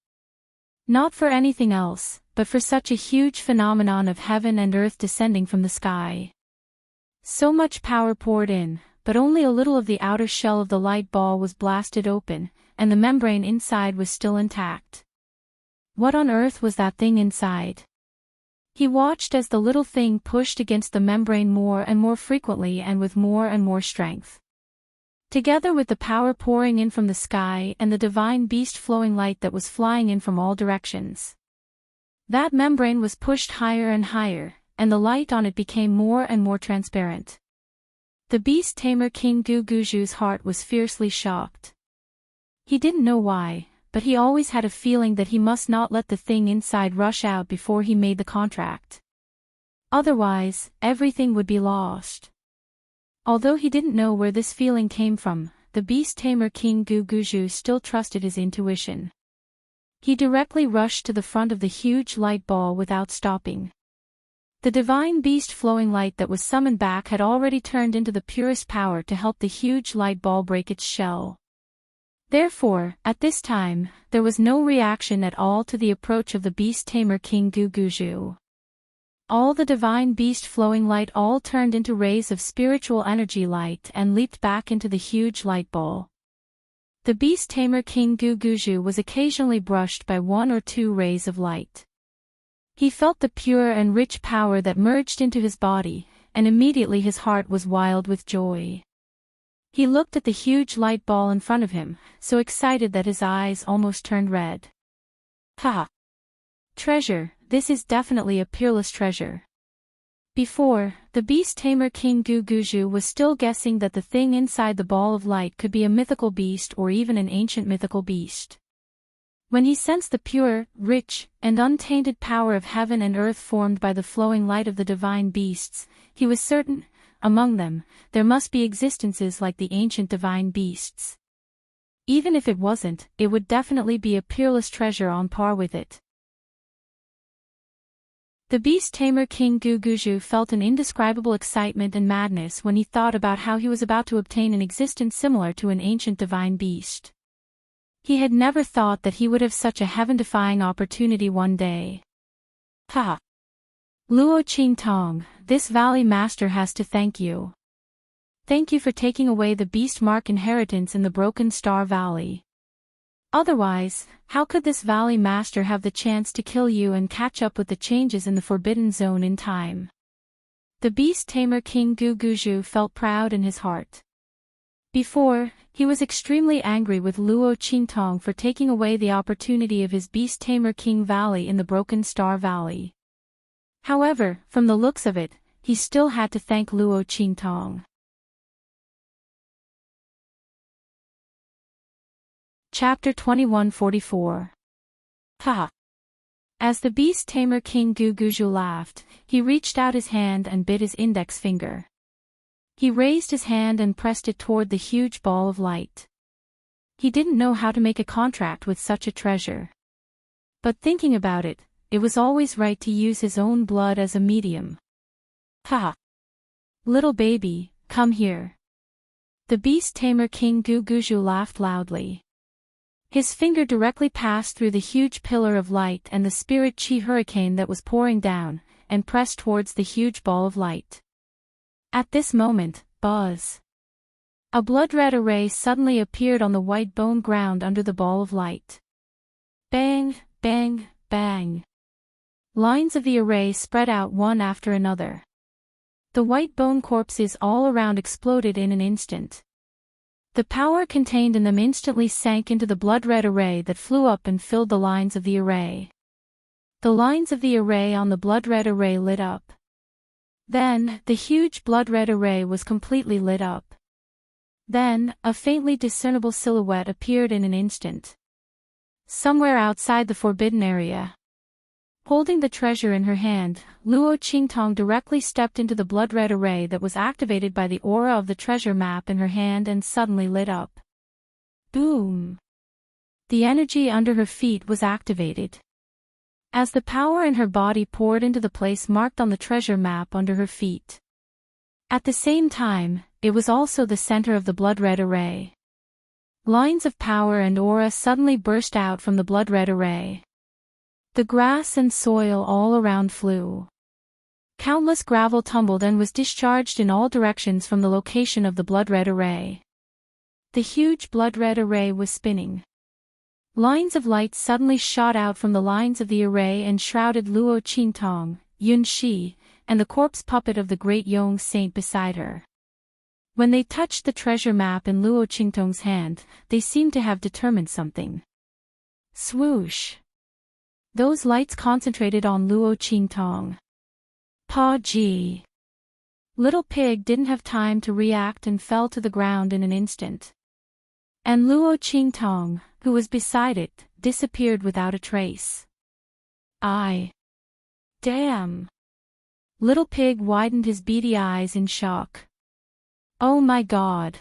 Not for anything else, but for such a huge phenomenon of heaven and earth descending from the sky. So much power poured in, but only a little of the outer shell of the light ball was blasted open, and the membrane inside was still intact. What on earth was that thing inside? He watched as the little thing pushed against the membrane more and more frequently and with more and more strength. Together with the power pouring in from the sky and the divine beast flowing light that was flying in from all directions. That membrane was pushed higher and higher, and the light on it became more and more transparent. The beast tamer King Guguju's heart was fiercely shocked. He didn't know why, but he always had a feeling that he must not let the thing inside rush out before he made the contract. Otherwise, everything would be lost. Although he didn't know where this feeling came from, the beast tamer King Guguju still trusted his intuition. He directly rushed to the front of the huge light ball without stopping. The divine beast flowing light that was summoned back had already turned into the purest power to help the huge light ball break its shell. Therefore, at this time, there was no reaction at all to the approach of the beast tamer King Guguju. All the divine beast flowing light all turned into rays of spiritual energy light and leaped back into the huge light ball. The beast tamer King Guguju was occasionally brushed by one or two rays of light. He felt the pure and rich power that merged into his body, and immediately his heart was wild with joy. He looked at the huge light ball in front of him, so excited that his eyes almost turned red. Ha! Treasure, this is definitely a peerless treasure. Before, the beast tamer King Guguju was still guessing that the thing inside the ball of light could be a mythical beast or even an ancient mythical beast. When he sensed the pure, rich, and untainted power of heaven and earth formed by the flowing light of the divine beasts, he was certain, among them, there must be existences like the ancient divine beasts. Even if it wasn't, it would definitely be a peerless treasure on par with it. The beast tamer King Guguju felt an indescribable excitement and madness when he thought about how he was about to obtain an existence similar to an ancient divine beast. He had never thought that he would have such a heaven-defying opportunity one day. Ha! Luo Qingtong, this valley master has to thank you. Thank you for taking away the beast mark inheritance in the Broken Star Valley. Otherwise, how could this valley master have the chance to kill you and catch up with the changes in the Forbidden Zone in time? The beast tamer King Guguju felt proud in his heart. Before, he was extremely angry with Luo Qingtong for taking away the opportunity of his beast tamer King Valley in the Broken Star Valley. However, from the looks of it, he still had to thank Luo Qingtong. Chapter 2144. Ha! As the beast tamer King Guguju laughed, he reached out his hand and bit his index finger. He raised his hand and pressed it toward the huge ball of light. He didn't know how to make a contract with such a treasure. But thinking about it, it was always right to use his own blood as a medium. Ha! Little baby, come here. The beast tamer King Guguju laughed loudly. His finger directly passed through the huge pillar of light and the spirit chi hurricane that was pouring down, and pressed towards the huge ball of light. At this moment, buzz! A blood-red array suddenly appeared on the white bone ground under the ball of light. Bang, bang, bang. Lines of the array spread out one after another. The white bone corpses all around exploded in an instant. The power contained in them instantly sank into the blood-red array that flew up and filled the lines of the array. The lines of the array on the blood-red array lit up. Then, the huge blood-red array was completely lit up. Then, a faintly discernible silhouette appeared in an instant. Somewhere outside the forbidden area. Holding the treasure in her hand, Luo Qingtong directly stepped into the blood-red array that was activated by the aura of the treasure map in her hand and suddenly lit up. Boom! The energy under her feet was activated. As the power in her body poured into the place marked on the treasure map under her feet. At the same time, it was also the center of the blood-red array. Lines of power and aura suddenly burst out from the blood-red array. The grass and soil all around flew. Countless gravel tumbled and was discharged in all directions from the location of the blood-red array. The huge blood-red array was spinning. Lines of light suddenly shot out from the lines of the array and shrouded Luo Qingtong, Yun Shi, and the corpse puppet of the great Yong saint beside her. When they touched the treasure map in Luo Qingtong's hand, they seemed to have determined something. Swoosh! Those lights concentrated on Luo Qingtong. Pa Ji! Little Pig didn't have time to react and fell to the ground in an instant. And Luo Qingtong, who was beside it, disappeared without a trace. Damn! Little Pig widened his beady eyes in shock. Oh my God!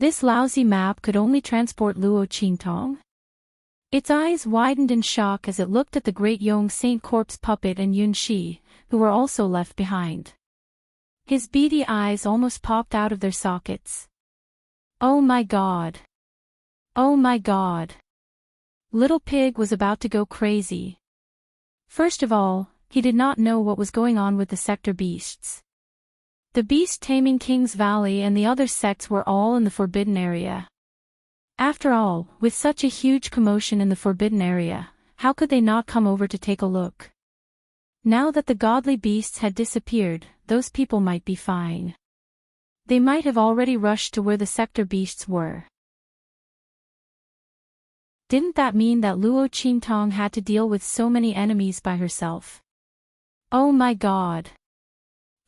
This lousy map could only transport Luo Qingtong? Its eyes widened in shock as it looked at the great Yong Saint corpse puppet and Yun Shi, who were also left behind. His beady eyes almost popped out of their sockets. Oh my God! Oh my God! Little Pig was about to go crazy. First of all, he did not know what was going on with the sector beasts. The beast-taming King's Valley and the other sects were all in the forbidden area. After all, with such a huge commotion in the forbidden area, how could they not come over to take a look? Now that the godly beasts had disappeared, those people might be fine. They might have already rushed to where the sector beasts were. Didn't that mean that Luo Qingtong had to deal with so many enemies by herself? Oh my God!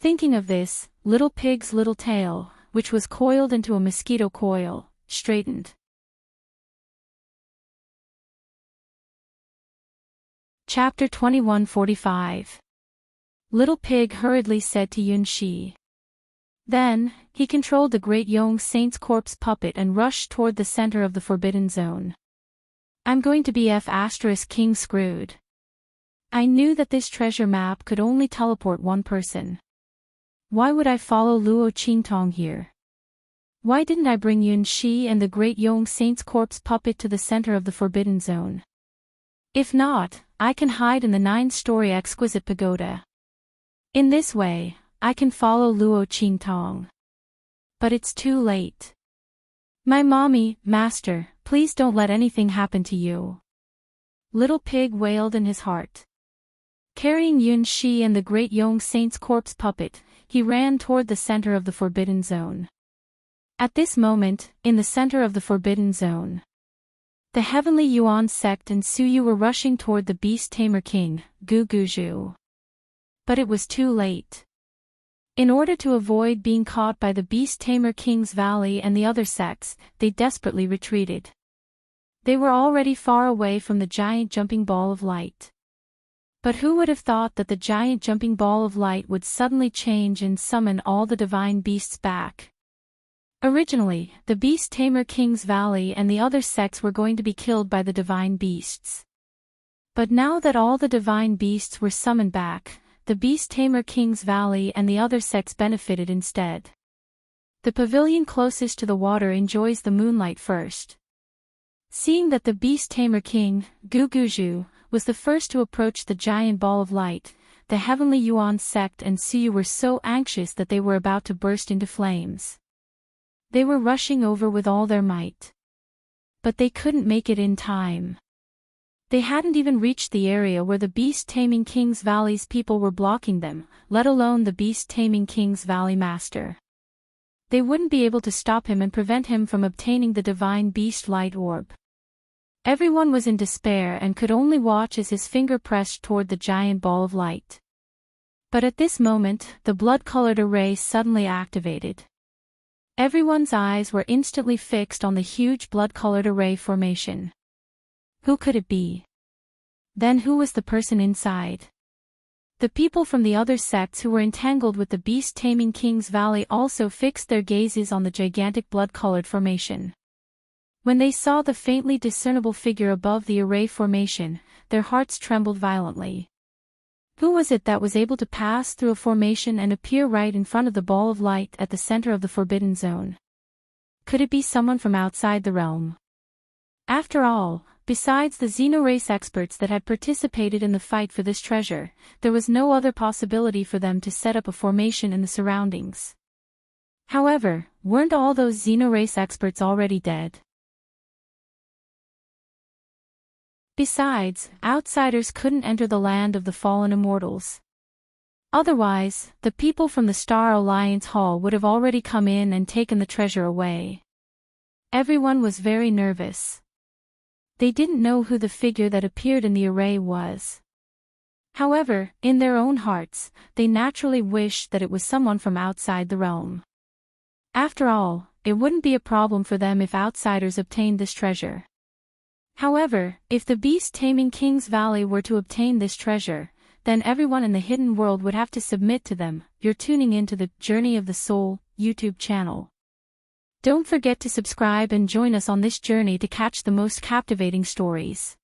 Thinking of this, Little Pig's little tail, which was coiled into a mosquito coil, straightened. Chapter 2145. Little Pig hurriedly said to Yun Shi. Then, he controlled the great Yong Saint's corpse puppet and rushed toward the center of the forbidden zone. I'm going to be King screwed. I knew that this treasure map could only teleport one person. Why would I follow Luo Qingtong here? Why didn't I bring Yun Shi and the great Yong Saint's corpse puppet to the center of the forbidden zone? If not, I can hide in the 9-story exquisite pagoda. In this way, I can follow Luo Qingtong. But it's too late. My mommy, master, please don't let anything happen to you. Little Pig wailed in his heart. Carrying Yun Shi and the great Yong Saint's corpse puppet, he ran toward the center of the forbidden zone. At this moment, in the center of the forbidden zone, the heavenly Yuan sect and Suyu were rushing toward the beast tamer king, Guguju. But it was too late. In order to avoid being caught by the beast tamer King's Valley and the other sects, they desperately retreated. They were already far away from the giant jumping ball of light. But who would have thought that the giant jumping ball of light would suddenly change and summon all the divine beasts back? Originally, the beast tamer King's Valley and the other sects were going to be killed by the divine beasts. But now that all the divine beasts were summoned back, the beast tamer King's Valley and the other sects benefited instead. The pavilion closest to the water enjoys the moonlight first. Seeing that the beast tamer king, Guguju, was the first to approach the giant ball of light, the heavenly Yuan sect and Suyu were so anxious that they were about to burst into flames. They were rushing over with all their might. But they couldn't make it in time. They hadn't even reached the area where the beast-taming King's Valley's people were blocking them, let alone the beast-taming King's Valley master. They wouldn't be able to stop him and prevent him from obtaining the divine beast light orb. Everyone was in despair and could only watch as his finger pressed toward the giant ball of light. But at this moment, the blood-colored array suddenly activated. Everyone's eyes were instantly fixed on the huge blood-colored array formation. Who could it be? Then who was the person inside? The people from the other sects who were entangled with the beast-taming King's Valley also fixed their gazes on the gigantic blood-colored formation. When they saw the faintly discernible figure above the array formation, their hearts trembled violently. Who was it that was able to pass through a formation and appear right in front of the ball of light at the center of the forbidden zone? Could it be someone from outside the realm? After all, besides the xenorace experts that had participated in the fight for this treasure, there was no other possibility for them to set up a formation in the surroundings. However, weren't all those xenorace experts already dead? Besides, outsiders couldn't enter the land of the fallen immortals. Otherwise, the people from the Star Alliance Hall would have already come in and taken the treasure away. Everyone was very nervous. They didn't know who the figure that appeared in the array was. However, in their own hearts, they naturally wished that it was someone from outside the realm. After all, it wouldn't be a problem for them if outsiders obtained this treasure. However, if the beast-taming King's Valley were to obtain this treasure, then everyone in the hidden world would have to submit to them. You're tuning into the Journey of the Soul YouTube channel. Don't forget to subscribe and join us on this journey to catch the most captivating stories.